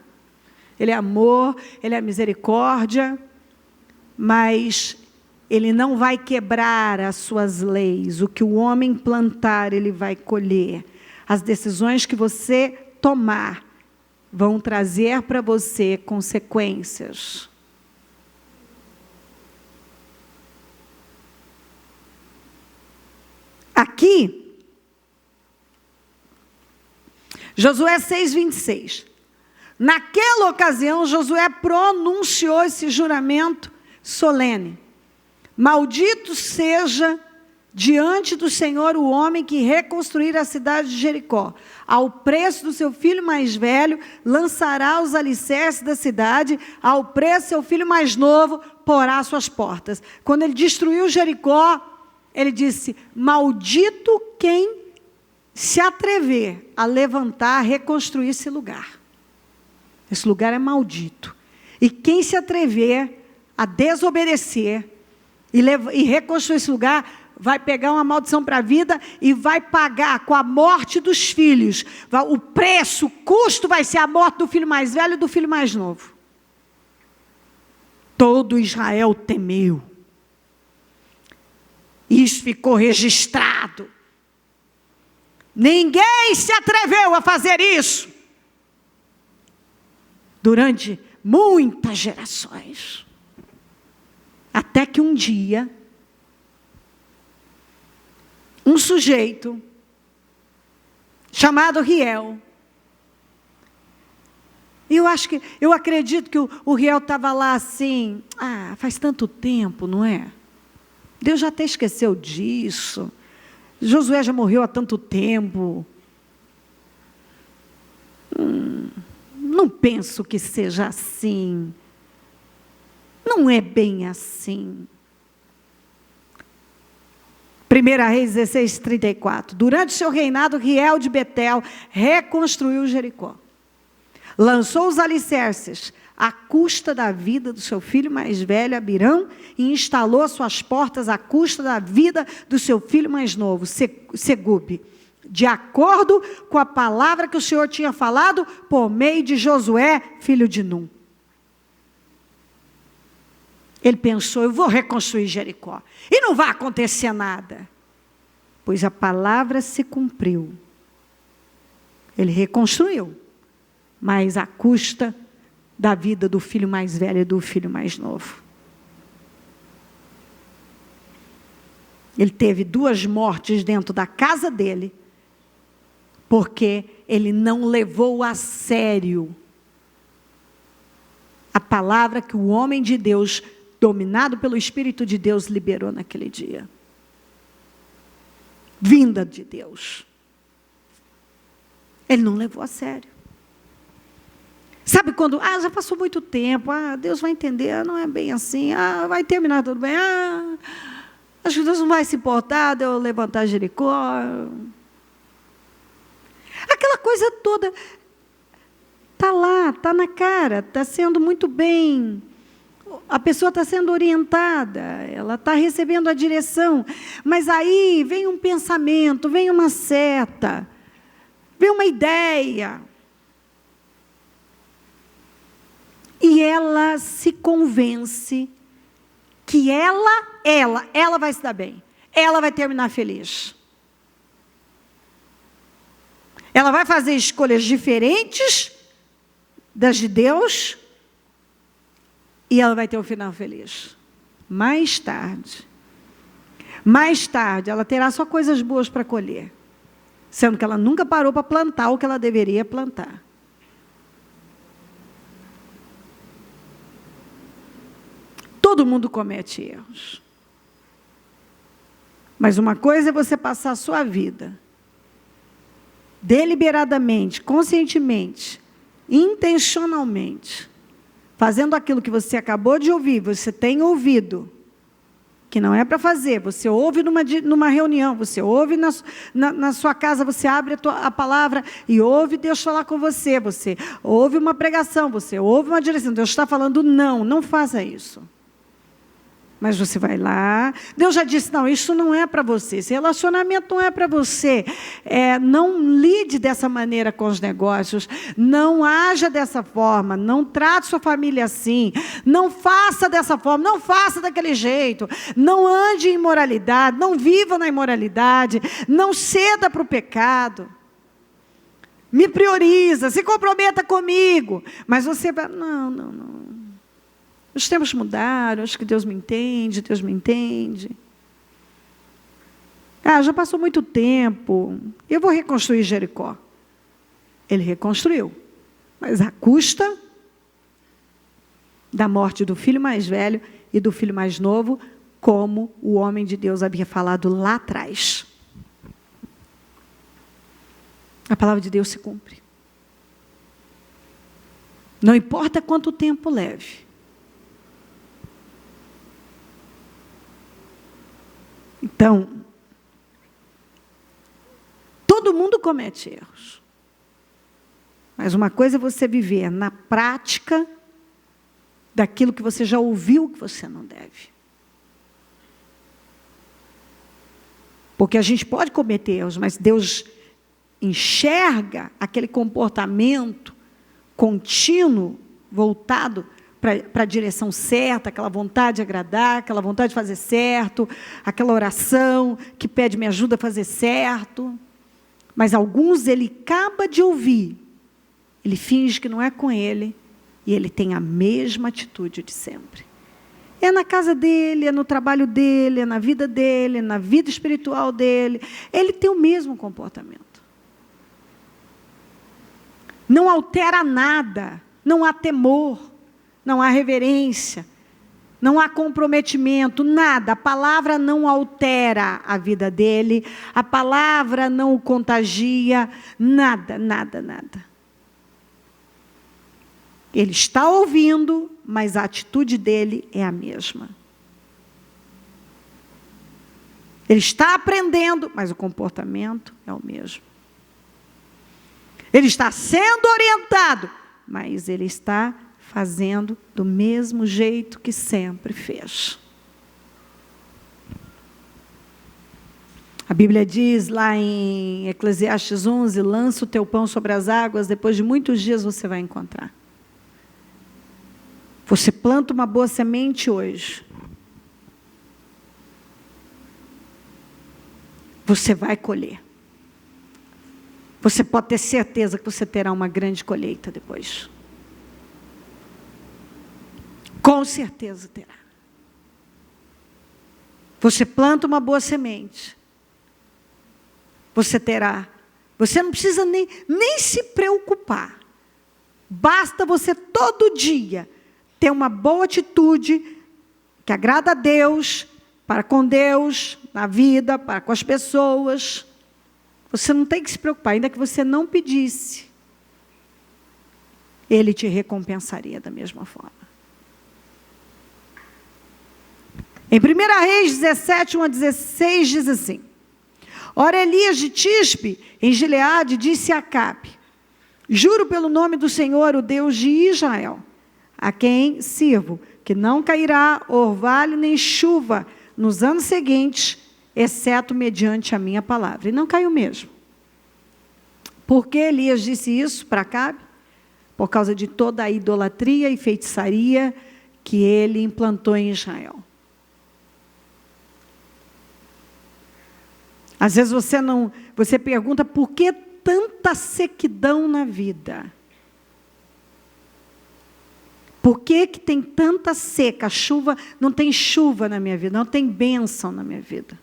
Ele é amor, Ele é misericórdia, mas Ele não vai quebrar as suas leis. O que o homem plantar, ele vai colher. As decisões que você tomar vão trazer para você consequências. Aqui, Josué 6:26. Naquela ocasião, Josué pronunciou esse juramento solene: maldito seja diante do Senhor o homem que reconstruir a cidade de Jericó. Ao preço do seu filho mais velho, lançará os alicerces da cidade, ao preço do seu filho mais novo, porá suas portas. Quando ele destruiu Jericó, ele disse: maldito quem se atrever a levantar, a reconstruir esse lugar. Esse lugar é maldito. E quem se atrever a desobedecer e reconstruir esse lugar, vai pegar uma maldição para a vida e vai pagar com a morte dos filhos. O preço, o custo vai ser a morte do filho mais velho e do filho mais novo. Todo Israel temeu. Isso ficou registrado. Ninguém se atreveu a fazer isso durante muitas gerações. Até que um dia, um sujeito chamado Riel, e eu acredito que o Riel estava lá assim: faz tanto tempo, não é? Deus já até esqueceu disso. Josué já morreu há tanto tempo. Não penso que seja assim. Não é bem assim. 1 Reis 16:34. Durante o seu reinado, Riel de Betel reconstruiu Jericó. lançou os alicerces à custa da vida do seu filho mais velho, Abirão, e instalou as suas portas à custa da vida do seu filho mais novo, Segube, de acordo com a palavra que o Senhor tinha falado por meio de Josué, filho de Num. Ele pensou, eu vou reconstruir Jericó, e não vai acontecer nada, pois a palavra se cumpriu. Ele reconstruiu, mas à custa da vida do filho mais velho e do filho mais novo. Ele teve 2 mortes dentro da casa dele, porque ele não levou a sério a palavra que o homem de Deus, dominado pelo Espírito de Deus, liberou naquele dia. Vinda de Deus. Ele não levou a sério. Sabe quando, já passou muito tempo, Deus vai entender, não é bem assim, vai terminar tudo bem, acho que Deus não vai se importar de eu levantar Jericó. Aquela coisa toda, está lá, está na cara, está sendo muito bem, a pessoa está sendo orientada, ela está recebendo a direção, mas aí vem um pensamento, vem uma seta, vem uma ideia, e ela se convence que ela vai se dar bem, ela vai terminar feliz. Ela vai fazer escolhas diferentes das de Deus e ela vai ter um final feliz. Mais tarde, ela terá só coisas boas para colher, sendo que ela nunca parou para plantar o que ela deveria plantar. Todo mundo comete erros. Mas uma coisa é você passar a sua vida deliberadamente, conscientemente, intencionalmente, fazendo aquilo que você acabou de ouvir, você tem ouvido, que não é para fazer, você ouve numa reunião, você ouve na sua casa, você abre a palavra e ouve Deus falar com você, você ouve uma pregação, você ouve uma direção, Deus está falando, não faça isso. Mas você vai lá, Deus já disse, não, isso não é para você, esse relacionamento não é para você, não lide dessa maneira com os negócios, não haja dessa forma, não trate sua família assim, não faça dessa forma, não faça daquele jeito, não ande em imoralidade, não viva na imoralidade, não ceda para o pecado, me prioriza, se comprometa comigo, mas você vai, não. Os tempos mudaram, acho que Deus me entende. Já passou muito tempo, eu vou reconstruir Jericó. Ele reconstruiu, mas à custa da morte do filho mais velho e do filho mais novo, como o homem de Deus havia falado lá atrás. A palavra de Deus se cumpre. Não importa quanto tempo leve. Então, todo mundo comete erros. Mas uma coisa é você viver na prática daquilo que você já ouviu que você não deve. Porque a gente pode cometer erros, mas Deus enxerga aquele comportamento contínuo, voltado para a direção certa, aquela vontade de agradar, aquela vontade de fazer certo, aquela oração que pede me ajuda a fazer certo. Mas alguns ele acaba de ouvir, ele finge que não é com ele, e ele tem a mesma atitude de sempre. É na casa dele, é no trabalho dele, é na vida dele, é na vida espiritual dele, ele tem o mesmo comportamento. Não altera nada, não há temor, não há reverência, não há comprometimento, nada. A palavra não altera a vida dele, a palavra não o contagia, nada. Ele está ouvindo, mas a atitude dele é a mesma. Ele está aprendendo, mas o comportamento é o mesmo. Ele está sendo orientado, mas Ele está fazendo do mesmo jeito que sempre fez. A Bíblia diz lá em Eclesiastes 11, lança o teu pão sobre as águas, depois de muitos dias você vai encontrar. Você planta uma boa semente hoje. Você vai colher. Você pode ter certeza que você terá uma grande colheita depois. Com certeza terá. Você planta uma boa semente. Você terá. Você não precisa nem se preocupar. Basta você todo dia ter uma boa atitude que agrada a Deus, para com Deus, na vida, para com as pessoas. Você não tem que se preocupar, ainda que você não pedisse. Ele te recompensaria da mesma forma. Em 1 Reis 17, 1-16, diz assim: ora, Elias de Tisbe, em Gileade, disse a Acabe: juro pelo nome do Senhor, o Deus de Israel, a quem sirvo, que não cairá orvalho nem chuva nos anos seguintes, exceto mediante a minha palavra. E não caiu mesmo. Por que Elias disse isso para Acabe? Por causa de toda a idolatria e feitiçaria que ele implantou em Israel. Às vezes você pergunta por que tanta sequidão na vida? Por que tem tanta seca? Chuva, não tem chuva na minha vida, não tem bênção na minha vida.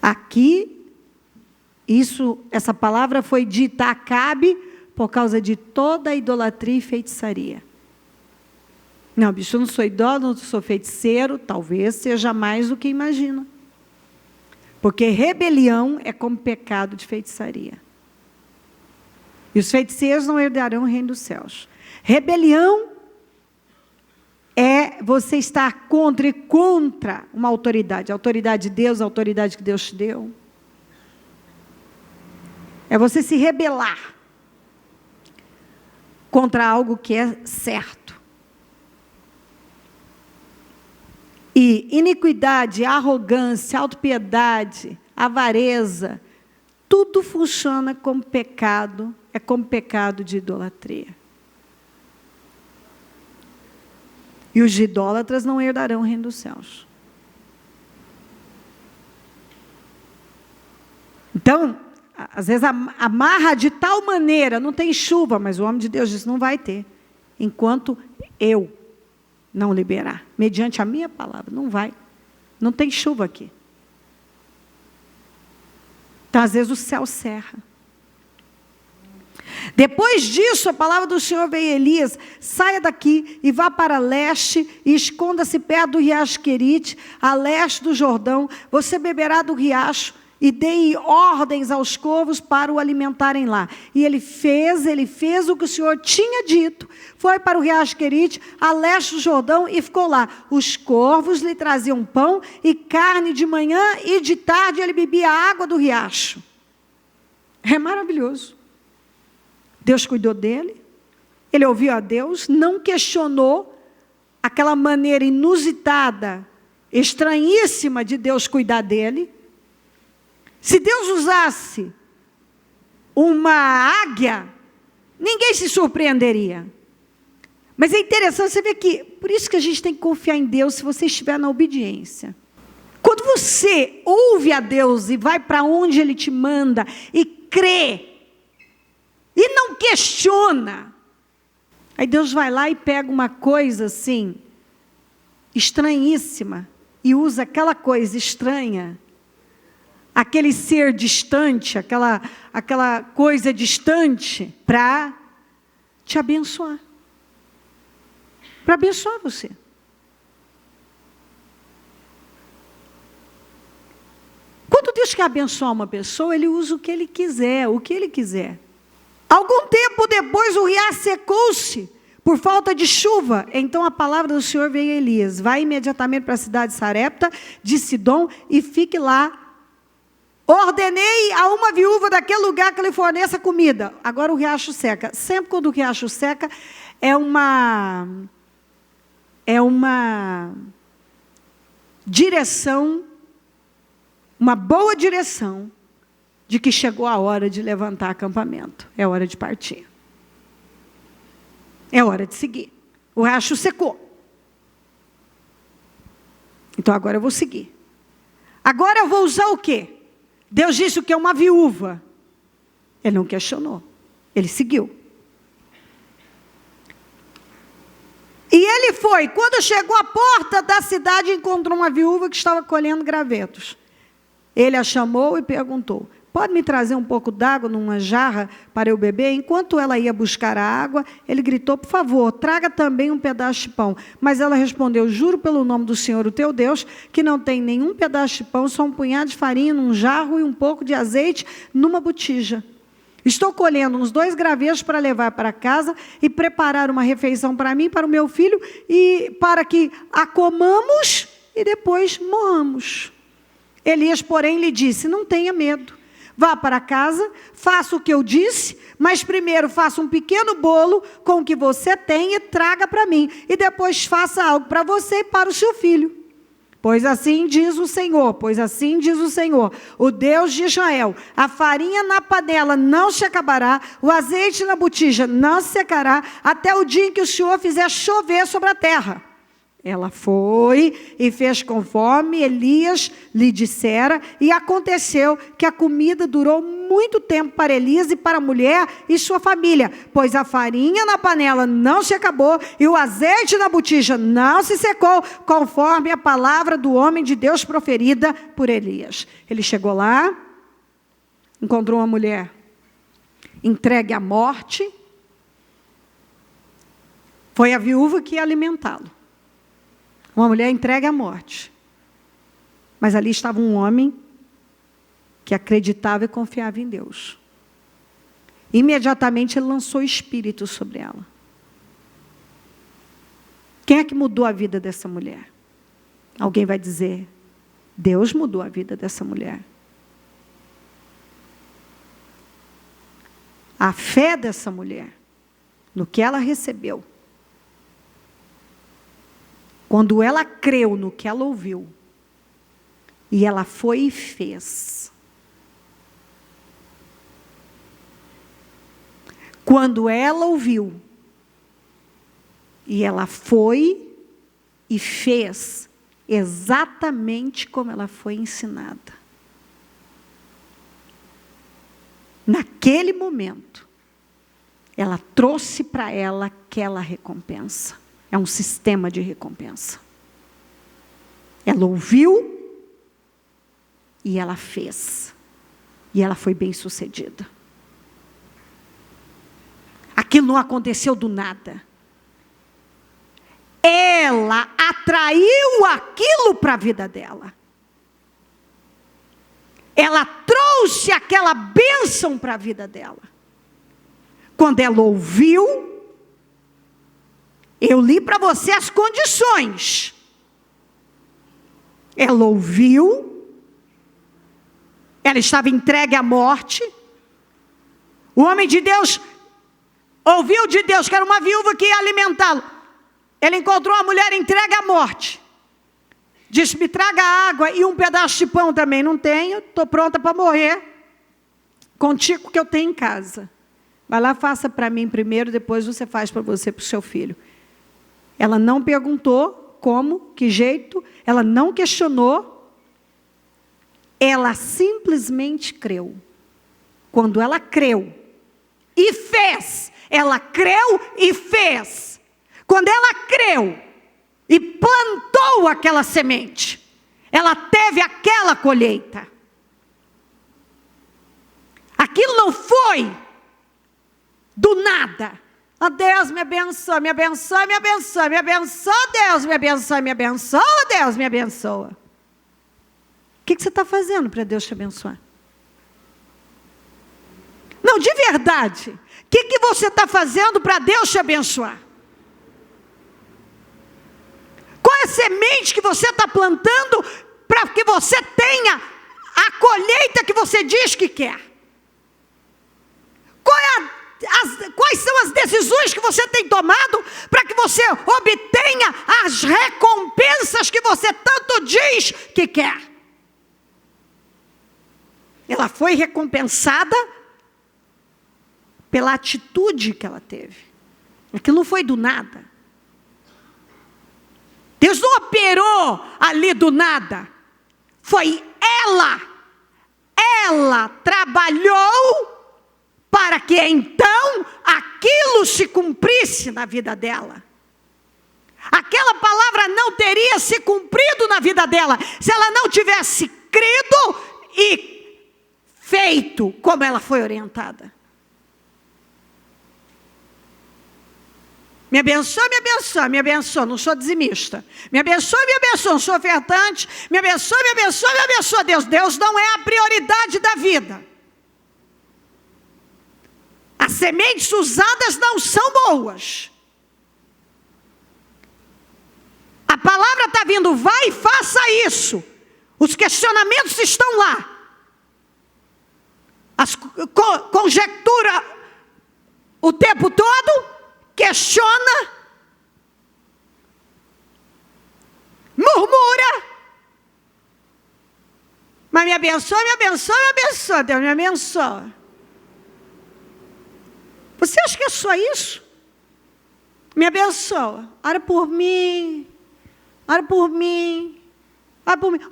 Aqui, essa palavra foi dita a Acabe por causa de toda a idolatria e feitiçaria. Não, bicho, eu não sou idólatra, não sou feiticeiro, talvez seja mais do que imagina. Porque rebelião é como pecado de feitiçaria. E os feiticeiros não herdarão o reino dos céus. Rebelião é você estar contra uma autoridade. A autoridade de Deus, a autoridade que Deus te deu. É você se rebelar contra algo que é certo. E iniquidade, arrogância, autopiedade, avareza, tudo funciona como pecado, é como pecado de idolatria. E os idólatras não herdarão o reino dos céus. Então, às vezes amarra de tal maneira, não tem chuva, mas o homem de Deus diz, não vai ter, enquanto eu não liberar, mediante a minha palavra, não vai, não tem chuva aqui. Então, às vezes o céu cerra. Depois disso, a palavra do Senhor veio a Elias: saia daqui e vá para leste e esconda-se perto do riacho Querite, a leste do Jordão. Você beberá do riacho e dei ordens aos corvos para o alimentarem lá. E ele fez o que o Senhor tinha dito. Foi para o riacho Querite, a leste do Jordão, e ficou lá. Os corvos lhe traziam pão e carne de manhã, e de tarde ele bebia a água do riacho. É maravilhoso. Deus cuidou dele, ele ouviu a Deus, não questionou aquela maneira inusitada, estranhíssima de Deus cuidar dele. Se Deus usasse uma águia, ninguém se surpreenderia. Mas é interessante você ver que, por isso que a gente tem que confiar em Deus, se você estiver na obediência. Quando você ouve a Deus e vai para onde Ele te manda e crê, e não questiona, aí Deus vai lá e pega uma coisa assim, estranhíssima, e usa aquela coisa estranha, aquele ser distante, aquela coisa distante, para te abençoar. Para abençoar você. Quando Deus quer abençoar uma pessoa, Ele usa o que Ele quiser, Algum tempo depois o riacho secou-se por falta de chuva. Então a palavra do Senhor veio a Elias: vai imediatamente para a cidade de Sarepta, de Sidom, e fique lá ordenei a uma viúva daquele lugar que lhe forneça comida. Agora o riacho seca. Sempre quando o riacho seca, é uma direção, uma boa direção, de que chegou a hora de levantar acampamento. É hora de partir. É hora de seguir. O riacho secou. Então agora eu vou seguir. Agora eu vou usar o quê? Deus disse o que é uma viúva. Ele não questionou. Ele seguiu. E ele foi. Quando chegou à porta da cidade, encontrou uma viúva que estava colhendo gravetos. Ele a chamou e perguntou: pode me trazer um pouco d'água numa jarra para eu beber? Enquanto ela ia buscar a água, ele gritou: por favor, traga também um pedaço de pão. Mas ela respondeu: juro pelo nome do Senhor, o teu Deus, que não tem nenhum pedaço de pão, só um punhado de farinha num jarro e um pouco de azeite numa botija. Estou colhendo uns 2 gravetos para levar para casa e preparar uma refeição para mim, para o meu filho, e para que a comamos e depois morramos. Elias, porém, lhe disse: não tenha medo. Vá para casa, faça o que eu disse, mas primeiro faça um pequeno bolo com o que você tem e traga para mim. E depois faça algo para você e para o seu filho. Pois assim diz o Senhor, o Deus de Israel: a farinha na panela não se acabará, o azeite na botija não se secará, até o dia em que o Senhor fizer chover sobre a terra. Ela foi e fez conforme Elias lhe dissera, e aconteceu que a comida durou muito tempo para Elias e para a mulher e sua família, pois a farinha na panela não se acabou e o azeite na botija não se secou, conforme a palavra do homem de Deus proferida por Elias. Ele chegou lá, encontrou uma mulher entregue à morte, foi a viúva que ia alimentá-lo. Uma mulher entregue à morte. Mas ali estava um homem que acreditava e confiava em Deus. Imediatamente ele lançou o espírito sobre ela. Quem é que mudou a vida dessa mulher? Alguém vai dizer: Deus mudou a vida dessa mulher. A fé dessa mulher, no que ela recebeu, quando ela creu no que ela ouviu, e ela foi e fez. Quando ela ouviu, e ela foi e fez exatamente como ela foi ensinada. Naquele momento, ela trouxe para ela aquela recompensa. É um sistema de recompensa. Ela ouviu e ela fez. E ela foi bem-sucedida. Aquilo não aconteceu do nada. Ela atraiu aquilo para a vida dela. Ela trouxe aquela bênção para a vida dela. Quando ela ouviu, eu li para você as condições. Ela ouviu, ela estava entregue à morte. O homem de Deus ouviu de Deus que era uma viúva que ia alimentá-lo. Ele encontrou a mulher entregue à morte. Disse: me traga água e um pedaço de pão também. Não tenho, estou pronta para morrer. Contigo que eu tenho em casa. Vai lá, faça para mim primeiro, depois você faz para você e para o seu filho. Ela não perguntou como, que jeito, ela não questionou. Ela simplesmente creu. Quando ela creu e fez, ela creu e fez. Quando ela creu e plantou aquela semente, ela teve aquela colheita. Aquilo não foi do nada. Oh, Deus me abençoa, me abençoa, me abençoa, me abençoa, Deus me abençoa, me abençoa, Deus me abençoa. O que você está fazendo para Deus te abençoar? Não, de verdade, o que você está fazendo para Deus te abençoar? Qual é a semente que você está plantando para que você tenha a colheita que você diz que quer? Quais são as decisões que você tem tomado para que você obtenha as recompensas que você tanto diz que quer? Ela foi recompensada pela atitude que ela teve. Aquilo não foi do nada. Deus não operou ali do nada. Foi ela trabalhou para que então aquilo se cumprisse na vida dela. Aquela palavra não teria se cumprido na vida dela se ela não tivesse crido e feito como ela foi orientada. Me abençoa, me abençoa, me abençoa, não sou dizimista. Me abençoa, não sou ofertante. Me abençoa, me abençoa, me abençoa. Deus não é a prioridade da vida. As sementes usadas não são boas. A palavra está vindo, vai e faça isso. Os questionamentos estão lá. As conjectura o tempo todo. Questiona, murmura, mas me abençoa, me abençoa, me abençoa, Deus me abençoa. Você acha que é só isso? Me abençoa, ora por mim, ora por mim.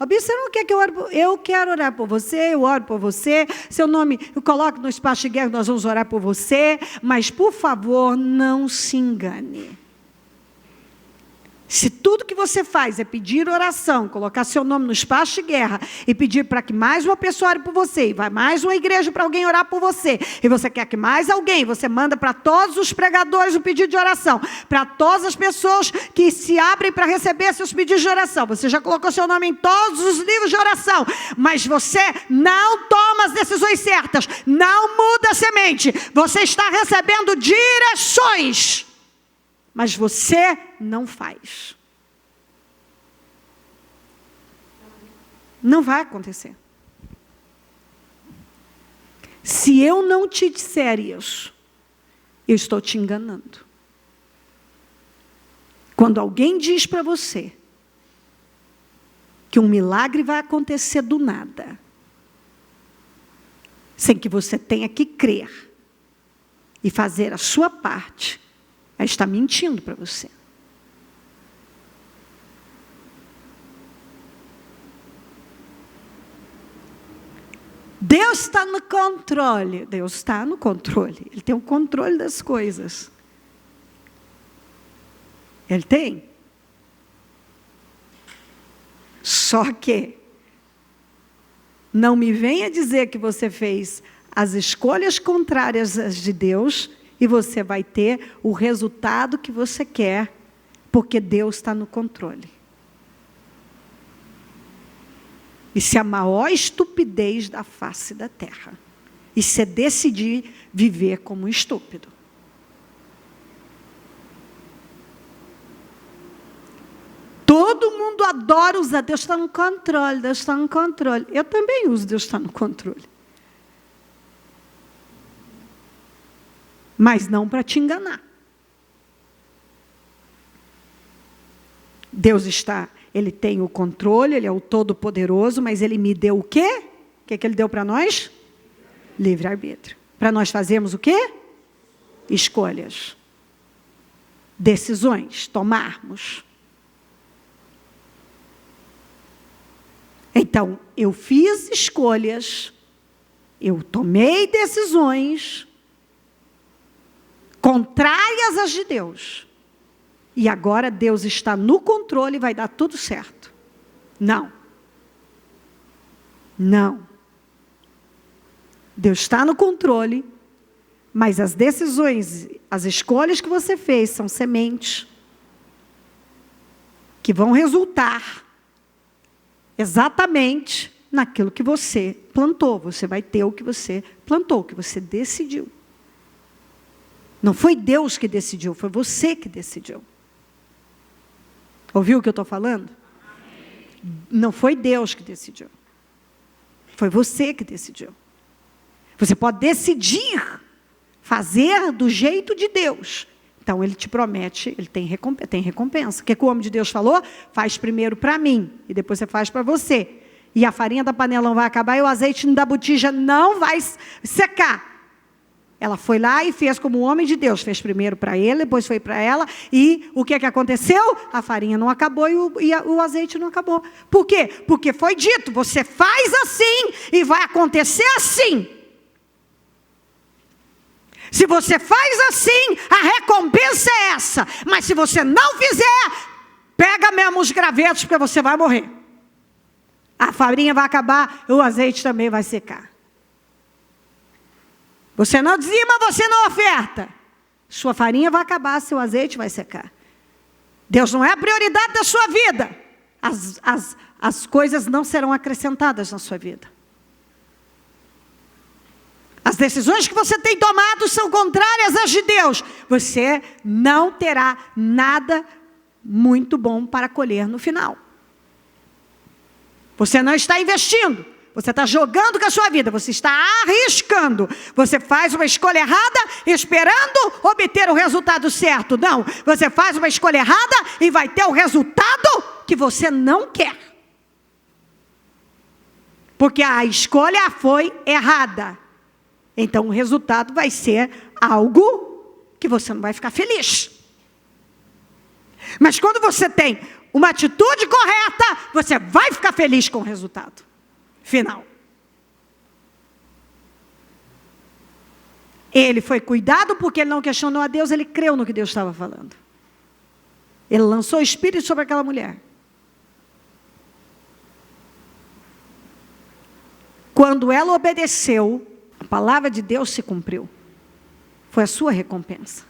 Você não quer que eu ore por... Eu quero orar por você, eu oro por você. Seu nome, eu coloco no espaço de guerra, nós vamos orar por você. Mas, por favor, não se engane. Se tudo que você faz é pedir oração, colocar seu nome no espaço de guerra e pedir para que mais uma pessoa ore por você, e vai mais uma igreja para alguém orar por você, e você quer que mais alguém, você manda para todos os pregadores o pedido de oração, para todas as pessoas que se abrem para receber seus pedidos de oração, você já colocou seu nome em todos os livros de oração, mas você não toma as decisões certas, não muda a semente, você está recebendo direções, mas você não faz. Não vai acontecer. Se eu não te disser isso, eu estou te enganando. Quando alguém diz para você que um milagre vai acontecer do nada, sem que você tenha que crer e fazer a sua parte, ela está mentindo para você. Deus está no controle. Deus está no controle. Ele tem o controle das coisas. Ele tem. Só que não me venha dizer que você fez as escolhas contrárias às de Deus e você vai ter o resultado que você quer, porque Deus está no controle. Isso é a maior estupidez da face da terra. Isso é decidir viver como um estúpido. Todo mundo adora usar Deus está no controle, Deus está no controle. Eu também uso Deus está no controle. Mas não para te enganar. Deus está, Ele tem o controle, Ele é o Todo-Poderoso, mas Ele me deu o quê? O que Ele deu para nós? Livre-arbítrio. Para nós fazermos o quê? Escolhas. Decisões, tomarmos. Então, eu fiz escolhas, eu tomei decisões contrárias às de Deus. E agora Deus está no controle e vai dar tudo certo. Não. Não. Deus está no controle, mas as decisões, as escolhas que você fez são sementes que vão resultar exatamente naquilo que você plantou. Você vai ter o que você plantou, o que você decidiu. Não foi Deus que decidiu, foi você que decidiu. Ouviu o que eu estou falando? Não foi Deus que decidiu. Foi você que decidiu. Você pode decidir fazer do jeito de Deus. Então, ele te promete, ele tem recompensa. O que o homem de Deus falou? Faz primeiro para mim, e depois você faz para você. E a farinha da panela não vai acabar, e o azeite da botija não vai secar. Ela foi lá e fez como o homem de Deus. Fez primeiro para ele, depois foi para ela. E o que aconteceu? A farinha não acabou e o azeite não acabou. Por quê? Porque foi dito, você faz assim e vai acontecer assim. Se você faz assim, a recompensa é essa. Mas se você não fizer, pega mesmo os gravetos, porque você vai morrer. A farinha vai acabar, o azeite também vai secar. Você não dizima, você não oferta. Sua farinha vai acabar, seu azeite vai secar. Deus não é a prioridade da sua vida. As coisas não serão acrescentadas na sua vida. As decisões que você tem tomado são contrárias às de Deus. Você não terá nada muito bom para colher no final. Você não está investindo. Você está jogando com a sua vida. Você está arriscando. Você faz uma escolha errada esperando obter o resultado certo. Não. Você faz uma escolha errada e vai ter o resultado que você não quer. Porque a escolha foi errada. Então, o resultado vai ser algo que você não vai ficar feliz. Mas quando você tem uma atitude correta, você vai ficar feliz com o resultado final. Ele foi cuidado porque ele não questionou a Deus, ele creu no que Deus estava falando. Ele lançou o espírito sobre aquela mulher. Quando ela obedeceu, a palavra de Deus se cumpriu. Foi a sua recompensa.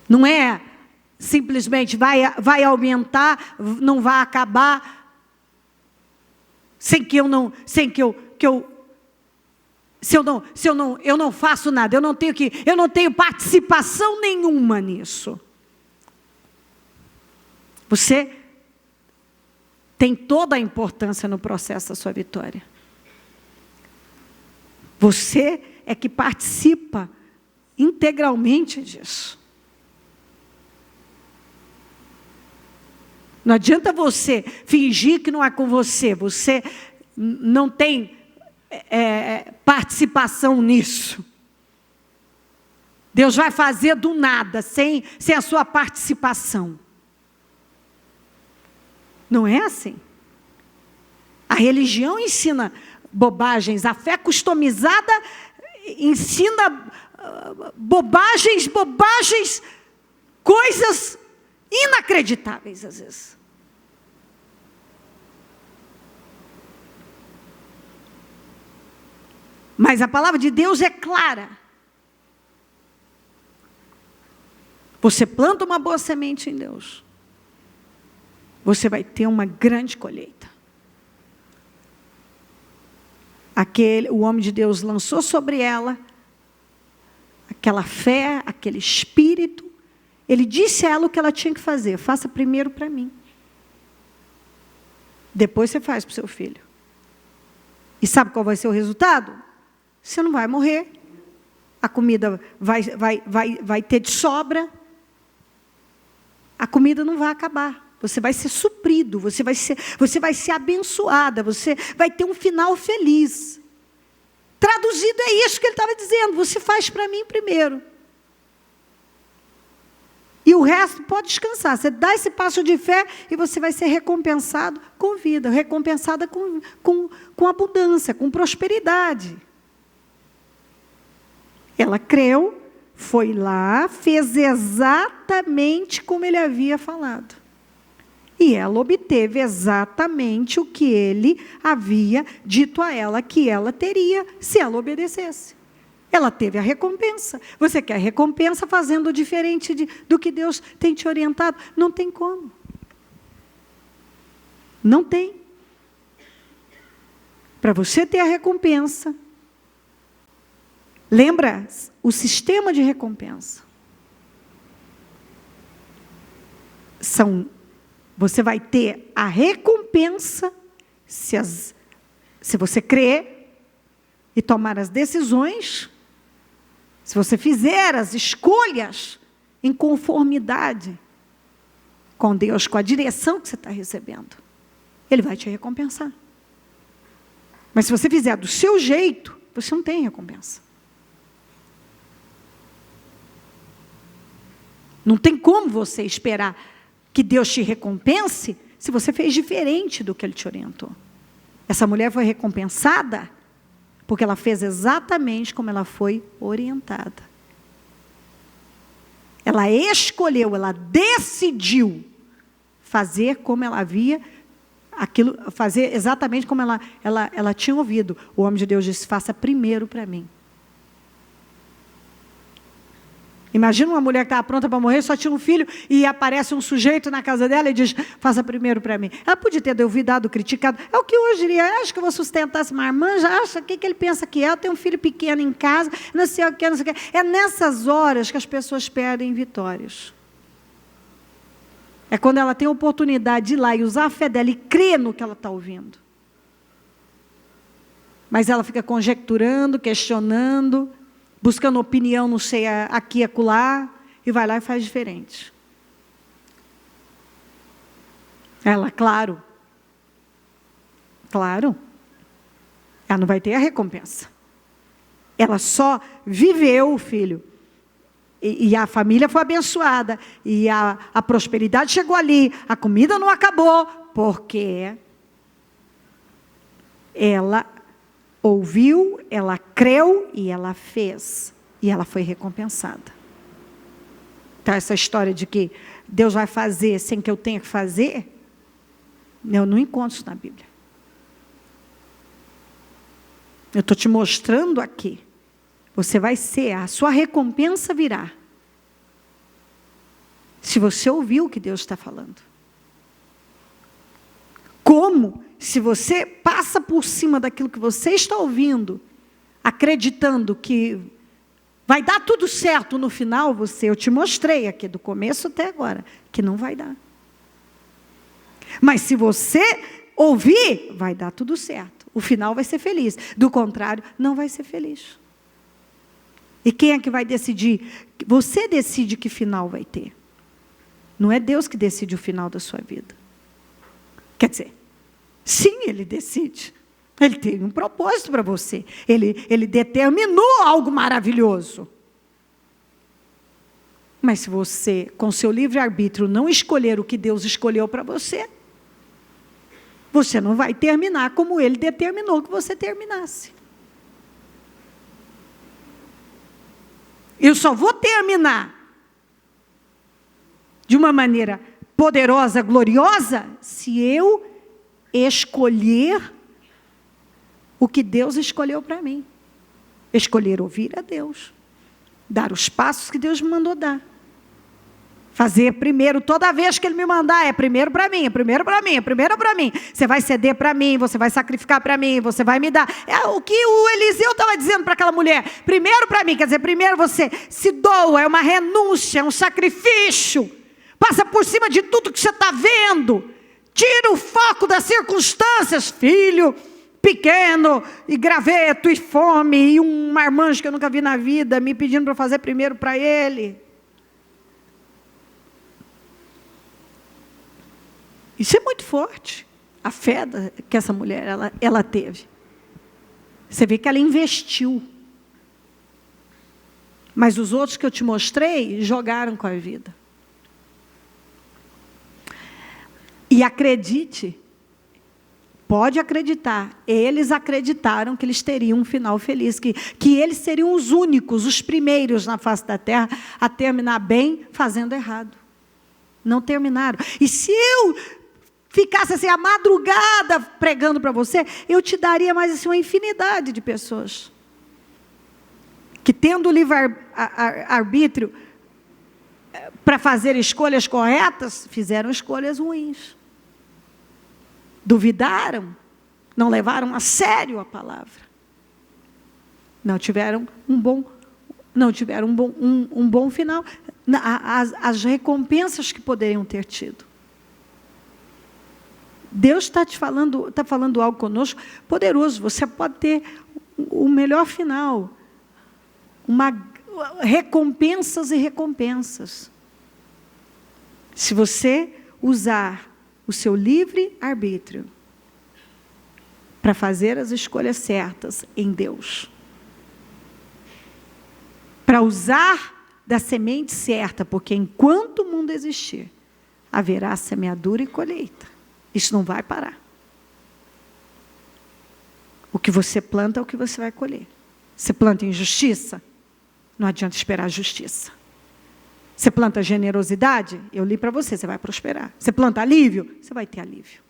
Não é simplesmente vai aumentar, não vai acabar, se eu não faço nada, eu não tenho participação nenhuma nisso. Você tem toda a importância no processo da sua vitória. Você é que participa integralmente disso. Não adianta você fingir que não é com você. Você não tem participação nisso. Deus vai fazer do nada, sem a sua participação. Não é assim. A religião ensina bobagens. A fé customizada ensina bobagens, coisas inacreditáveis às vezes. Mas a palavra de Deus é clara. Você planta uma boa semente em Deus, você vai ter uma grande colheita. O homem de Deus lançou sobre ela aquela fé, aquele espírito. Ele disse a ela o que ela tinha que fazer. Faça primeiro para mim. Depois você faz para o seu filho. E sabe qual vai ser o resultado? Você não vai morrer. A comida vai ter de sobra. A comida não vai acabar. Você vai ser suprido. Você vai ser abençoada. Você vai ter um final feliz. Traduzido é isso que ele estava dizendo. Você faz para mim primeiro. E o resto pode descansar. Você dá esse passo de fé e você vai ser recompensado com vida, recompensada com abundância, com prosperidade. Ela creu, foi lá, fez exatamente como ele havia falado. E ela obteve exatamente o que ele havia dito a ela que ela teria se ela obedecesse. Ela teve a recompensa. Você quer recompensa fazendo diferente do que Deus tem te orientado? Não tem como. Não tem. Para você ter a recompensa, lembra o sistema de recompensa. São Você vai ter a recompensa se você crer e tomar as decisões, se você fizer as escolhas em conformidade com Deus, com a direção que você está recebendo. Ele vai te recompensar. Mas se você fizer do seu jeito, você não tem recompensa. Não tem como você esperar que Deus te recompense se você fez diferente do que Ele te orientou. Essa mulher foi recompensada porque ela fez exatamente como ela foi orientada. Ela escolheu, ela decidiu fazer como ela havia, fazer exatamente como ela tinha ouvido. O homem de Deus disse: faça primeiro para mim. Imagina uma mulher que estava pronta para morrer, só tinha um filho, e aparece um sujeito na casa dela e diz: faça primeiro para mim. Ela podia ter duvidado, criticado. É o que hoje diria: acho que eu vou sustentar essa marmanja, acha o que ele pensa que é, eu tenho um filho pequeno em casa, não sei o que, não sei o que. É nessas horas que as pessoas perdem vitórias. É quando ela tem a oportunidade de ir lá e usar a fé dela e crer no que ela está ouvindo. Mas ela fica conjecturando, questionando, buscando opinião, não sei, aqui e acolá, e vai lá e faz diferente. Ela, claro, ela não vai ter a recompensa. Ela só viveu, filho, e a família foi abençoada, e a prosperidade chegou ali, a comida não acabou, porque ela ouviu, ela creu e ela fez. E ela foi recompensada. Então, essa história de que Deus vai fazer sem que eu tenha que fazer, eu não encontro isso na Bíblia. Eu estou te mostrando aqui. Você vai ser, a sua recompensa virá. Se você ouvir o que Deus está falando. Como? Se você passa por cima daquilo que você está ouvindo, acreditando que vai dar tudo certo no final, eu te mostrei aqui do começo até agora, que não vai dar. Mas se você ouvir, vai dar tudo certo. O final vai ser feliz. Do contrário, não vai ser feliz. E quem é que vai decidir? Você decide que final vai ter. Não é Deus que decide o final da sua vida. Quer dizer, sim, Ele decide. Ele tem um propósito para você. Ele determinou algo maravilhoso. Mas se você, com seu livre-arbítrio, não escolher o que Deus escolheu para você, você não vai terminar como Ele determinou que você terminasse. Eu só vou terminar de uma maneira poderosa, gloriosa, se eu escolher o que Deus escolheu para mim. Escolher ouvir a Deus. Dar os passos que Deus me mandou dar. Fazer primeiro, toda vez que Ele me mandar, é primeiro para mim, é primeiro para mim, é primeiro para mim. Você vai ceder para mim, você vai sacrificar para mim, você vai me dar. É o que o Eliseu estava dizendo para aquela mulher. Primeiro para mim, quer dizer, primeiro você se doa, é uma renúncia, é um sacrifício. Passa por cima de tudo que você está vendo. Tira o foco das circunstâncias, filho pequeno, e graveto, e fome, e um marmanjo que eu nunca vi na vida, me pedindo para fazer primeiro para ele. Isso é muito forte. A fé que essa mulher ela teve. Você vê que ela investiu. Mas os outros que eu te mostrei, jogaram com a vida. E acredite, pode acreditar, eles acreditaram que eles teriam um final feliz, que eles seriam os únicos, os primeiros na face da terra a terminar bem fazendo errado. Não terminaram. E se eu ficasse assim a madrugada pregando para você, eu te daria mais assim uma infinidade de pessoas que, tendo o livre-arbítrio para fazer escolhas corretas, fizeram escolhas ruins. Duvidaram, não levaram a sério a palavra. Não tiveram um bom final. As recompensas que poderiam ter tido. Deus está falando algo conosco poderoso. Você pode ter o melhor final. Recompensas e recompensas. Se você usar o seu livre-arbítrio para fazer as escolhas certas em Deus. Para usar da semente certa, porque enquanto o mundo existir, haverá semeadura e colheita. Isso não vai parar. O que você planta é o que você vai colher. Você planta injustiça? Não adianta esperar justiça. Você planta generosidade? Eu li para você, você vai prosperar. Você planta alívio? Você vai ter alívio.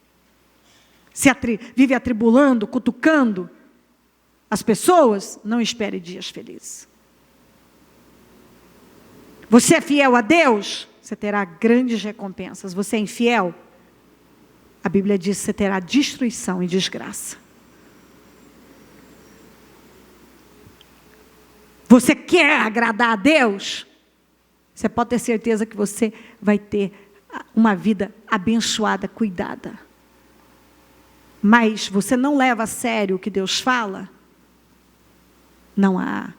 Você vive atribulando, cutucando as pessoas? Não espere dias felizes. Você é fiel a Deus? Você terá grandes recompensas. Você é infiel? A Bíblia diz que você terá destruição e desgraça. Você quer agradar a Deus? Você pode ter certeza que você vai ter uma vida abençoada, cuidada. Mas você não leva a sério o que Deus fala? Não há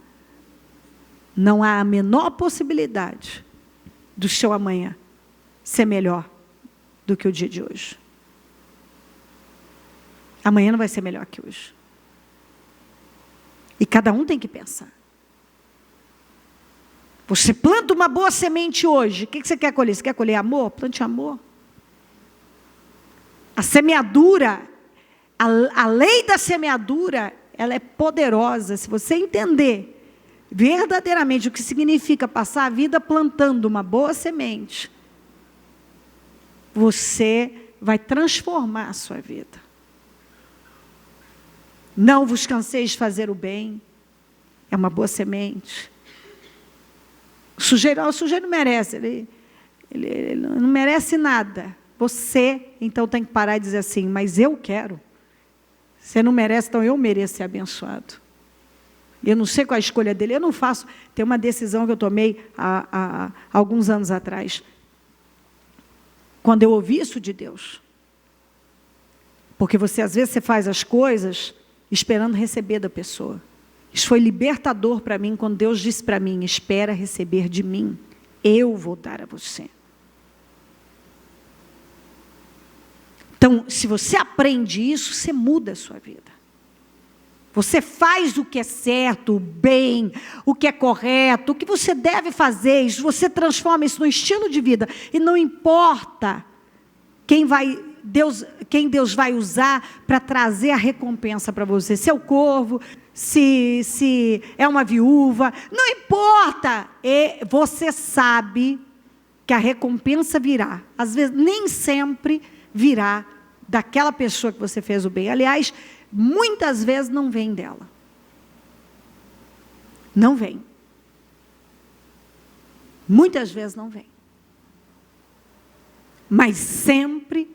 a menor possibilidade do seu amanhã ser melhor do que o dia de hoje. Amanhã não vai ser melhor que hoje. E cada um tem que pensar. Você planta uma boa semente hoje. O que você quer colher? Você quer colher amor? Plante amor. A semeadura, a lei da semeadura, ela é poderosa. Se você entender verdadeiramente o que significa passar a vida plantando uma boa semente, você vai transformar a sua vida. Não vos canseis de fazer o bem. É uma boa semente. O sujeito não merece, ele não merece nada. Você, então, tem que parar e dizer assim, mas eu quero. Você não merece, então eu mereço ser abençoado. Eu não sei qual a escolha dele, eu não faço. Tem uma decisão que eu tomei há alguns anos atrás. Quando eu ouvi isso de Deus. Porque às vezes, você faz as coisas esperando receber da pessoa. Isso foi libertador para mim, quando Deus disse para mim, espera receber de mim, eu vou dar a você. Então, se você aprende isso, você muda a sua vida. Você faz o que é certo, o bem, o que é correto, o que você deve fazer, você transforma isso num estilo de vida, e não importa quem Deus vai usar para trazer a recompensa para você, se é o corvo, se é uma viúva, não importa, você sabe que a recompensa virá, às vezes nem sempre virá daquela pessoa que você fez o bem, aliás, muitas vezes não vem dela, não vem, muitas vezes não vem, mas sempre,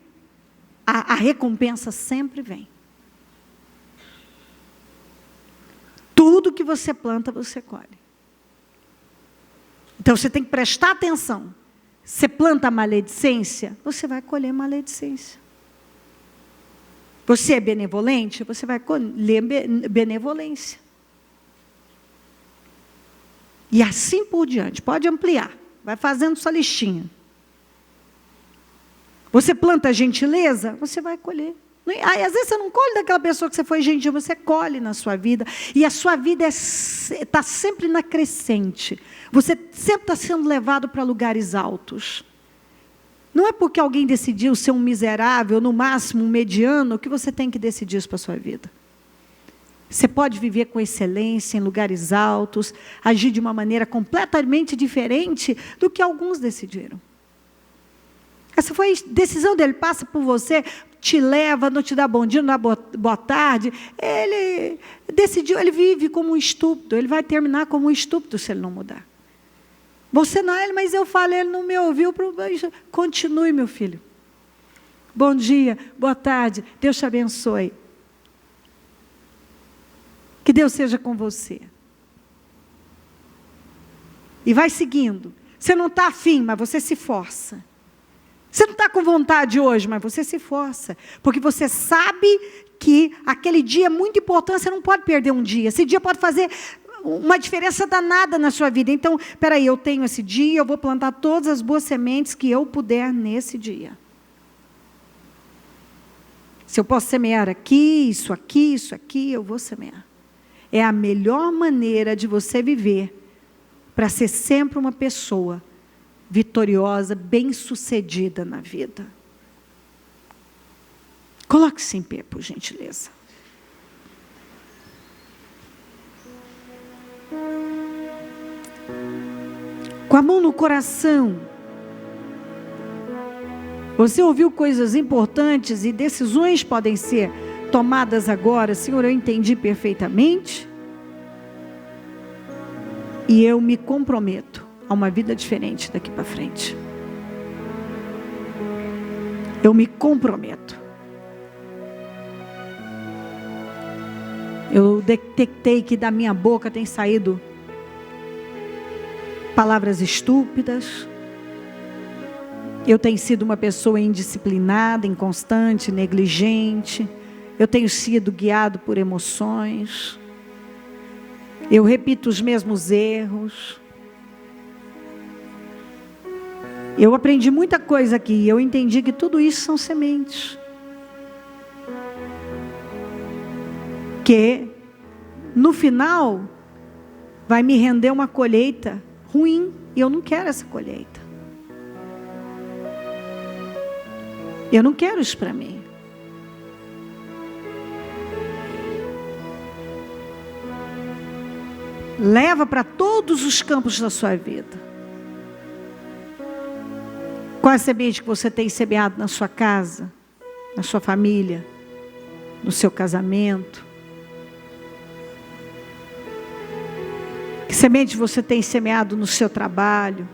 a recompensa sempre vem. Tudo que você planta, você colhe. Então, você tem que prestar atenção. Você planta maledicência, você vai colher maledicência. Você é benevolente, você vai colher benevolência. E assim por diante. Pode ampliar. Vai fazendo sua listinha. Você planta gentileza, você vai colher. Às vezes você não colhe daquela pessoa que você foi gentil, você colhe na sua vida. E a sua vida está sempre na crescente. Você sempre está sendo levado para lugares altos. Não é porque alguém decidiu ser um miserável, no máximo um mediano, que você tem que decidir isso para a sua vida. Você pode viver com excelência em lugares altos, agir de uma maneira completamente diferente do que alguns decidiram. Essa foi a decisão dele, passa por você, te leva, não te dá bom dia, não dá boa tarde. Ele decidiu, ele vive como um estúpido, ele vai terminar como um estúpido se ele não mudar. Você não, mas eu falei, ele não me ouviu. Continue, meu filho. Bom dia, boa tarde, Deus te abençoe. Que Deus seja com você. E vai seguindo. Você não está afim, mas você se força. Você não está com vontade hoje, mas você se força. Porque você sabe que aquele dia é muito importante, você não pode perder um dia. Esse dia pode fazer uma diferença danada na sua vida. Então, peraí, eu tenho esse dia, eu vou plantar todas as boas sementes que eu puder nesse dia. Se eu posso semear aqui, isso aqui, isso aqui, eu vou semear. É a melhor maneira de você viver para ser sempre uma pessoa vitoriosa, bem-sucedida na vida. Coloque-se em pé, por gentileza. Com a mão no coração. Você ouviu coisas importantes e decisões podem ser tomadas agora. Senhor, eu entendi perfeitamente. E eu me comprometo a uma vida diferente daqui para frente. Eu me comprometo. Eu detectei que da minha boca tem saído palavras estúpidas. Eu tenho sido uma pessoa indisciplinada, inconstante, negligente. Eu tenho sido guiado por emoções. Eu repito os mesmos erros. Eu aprendi muita coisa aqui. Eu entendi que tudo isso são sementes. Que no final vai me render uma colheita ruim. E eu não quero essa colheita. Eu não quero isso para mim. Leva para todos os campos da sua vida. Qual é a semente que você tem semeado na sua casa, na sua família, no seu casamento? Que semente você tem semeado no seu trabalho?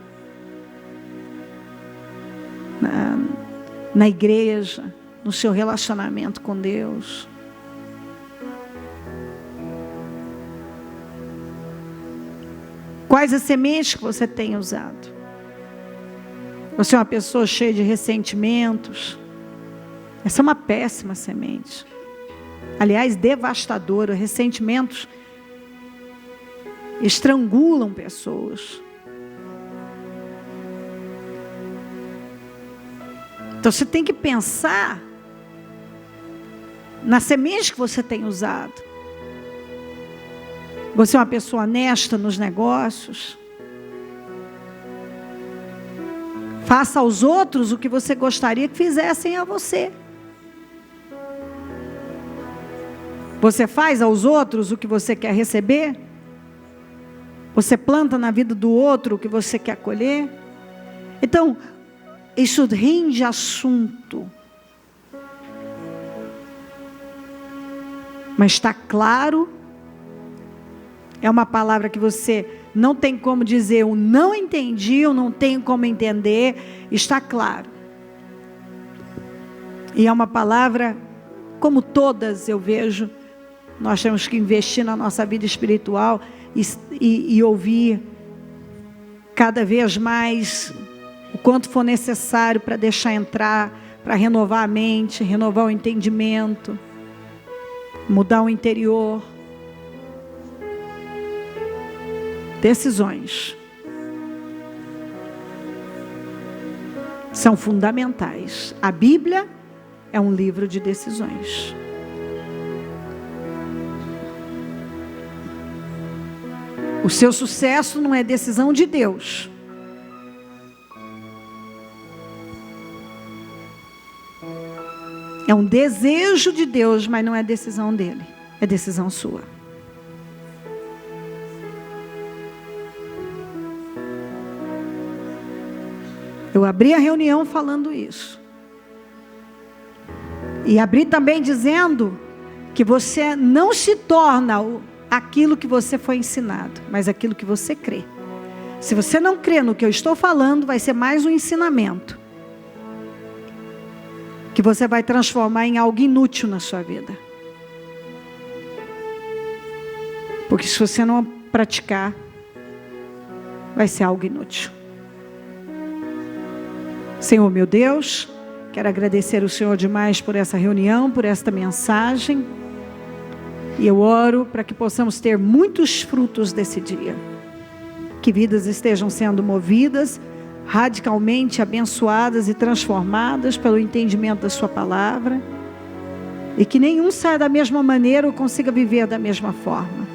Na igreja, no seu relacionamento com Deus. Quais as sementes que você tem usado? Você é uma pessoa cheia de ressentimentos? Essa é uma péssima semente. Aliás, devastadora. Ressentimentos estrangulam pessoas. Então você tem que pensar na semente que você tem usado. Você é uma pessoa honesta nos negócios? Faça aos outros o que você gostaria que fizessem a você. Você faz aos outros o que você quer receber? Você planta na vida do outro o que você quer colher? Então, isso rende assunto. Mas está claro? É uma palavra que você não tem como dizer, eu não entendi, eu não tenho como entender. Está claro. E é uma palavra, como todas eu vejo, nós temos que investir na nossa vida espiritual e ouvir cada vez mais o quanto for necessário para deixar entrar, para renovar a mente, renovar o entendimento, mudar o interior. Decisões são fundamentais. A Bíblia é um livro de decisões. O seu sucesso não é decisão de Deus. É um desejo de Deus, mas não é decisão dele. É decisão sua. Eu abri a reunião falando isso. E abri também dizendo que você não se torna aquilo que você foi ensinado, mas aquilo que você crê. Se você não crê no que eu estou falando, vai ser mais um ensinamento que você vai transformar em algo inútil na sua vida. Porque se você não praticar, vai ser algo inútil. Senhor meu Deus, quero agradecer ao Senhor demais por essa reunião, por esta mensagem. E eu oro para que possamos ter muitos frutos desse dia. Que vidas estejam sendo movidas, radicalmente abençoadas e transformadas pelo entendimento da sua palavra. E que nenhum saia da mesma maneira ou consiga viver da mesma forma.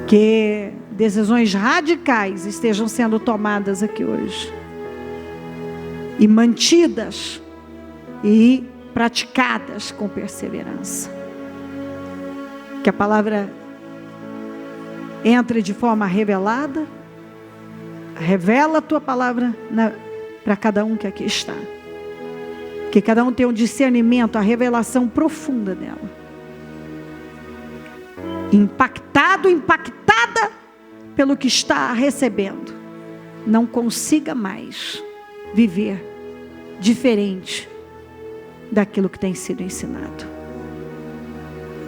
Que decisões radicais estejam sendo tomadas aqui hoje. E mantidas e praticadas com perseverança. Que a palavra entre de forma revelada. Revela a tua palavra para cada um que aqui está. Que cada um tenha um discernimento, a revelação profunda dela. Impactado, impactada pelo que está recebendo. Não consiga mais viver diferente daquilo que tem sido ensinado.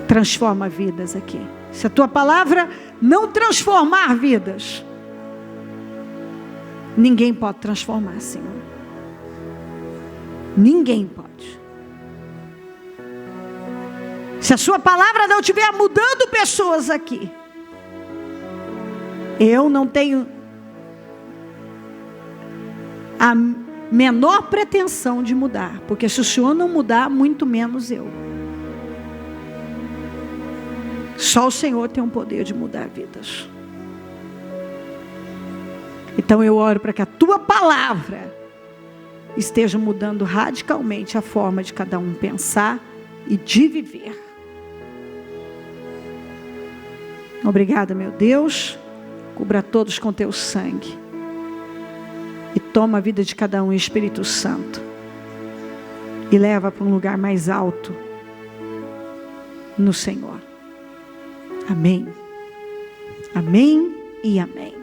Transforma vidas aqui. Se a tua palavra não transformar vidas, ninguém pode transformar, Senhor. Ninguém pode. Se a sua palavra não estiver mudando pessoas aqui, eu não tenho a menor pretensão de mudar, porque se o Senhor não mudar, muito menos eu. Só o Senhor tem o poder de mudar vidas. Então eu oro para que a tua palavra esteja mudando radicalmente a forma de cada um pensar e de viver. Obrigada, meu Deus. Cubra todos com teu sangue. E toma a vida de cada um, Espírito Santo. E leva para um lugar mais alto no Senhor. Amém. Amém e amém.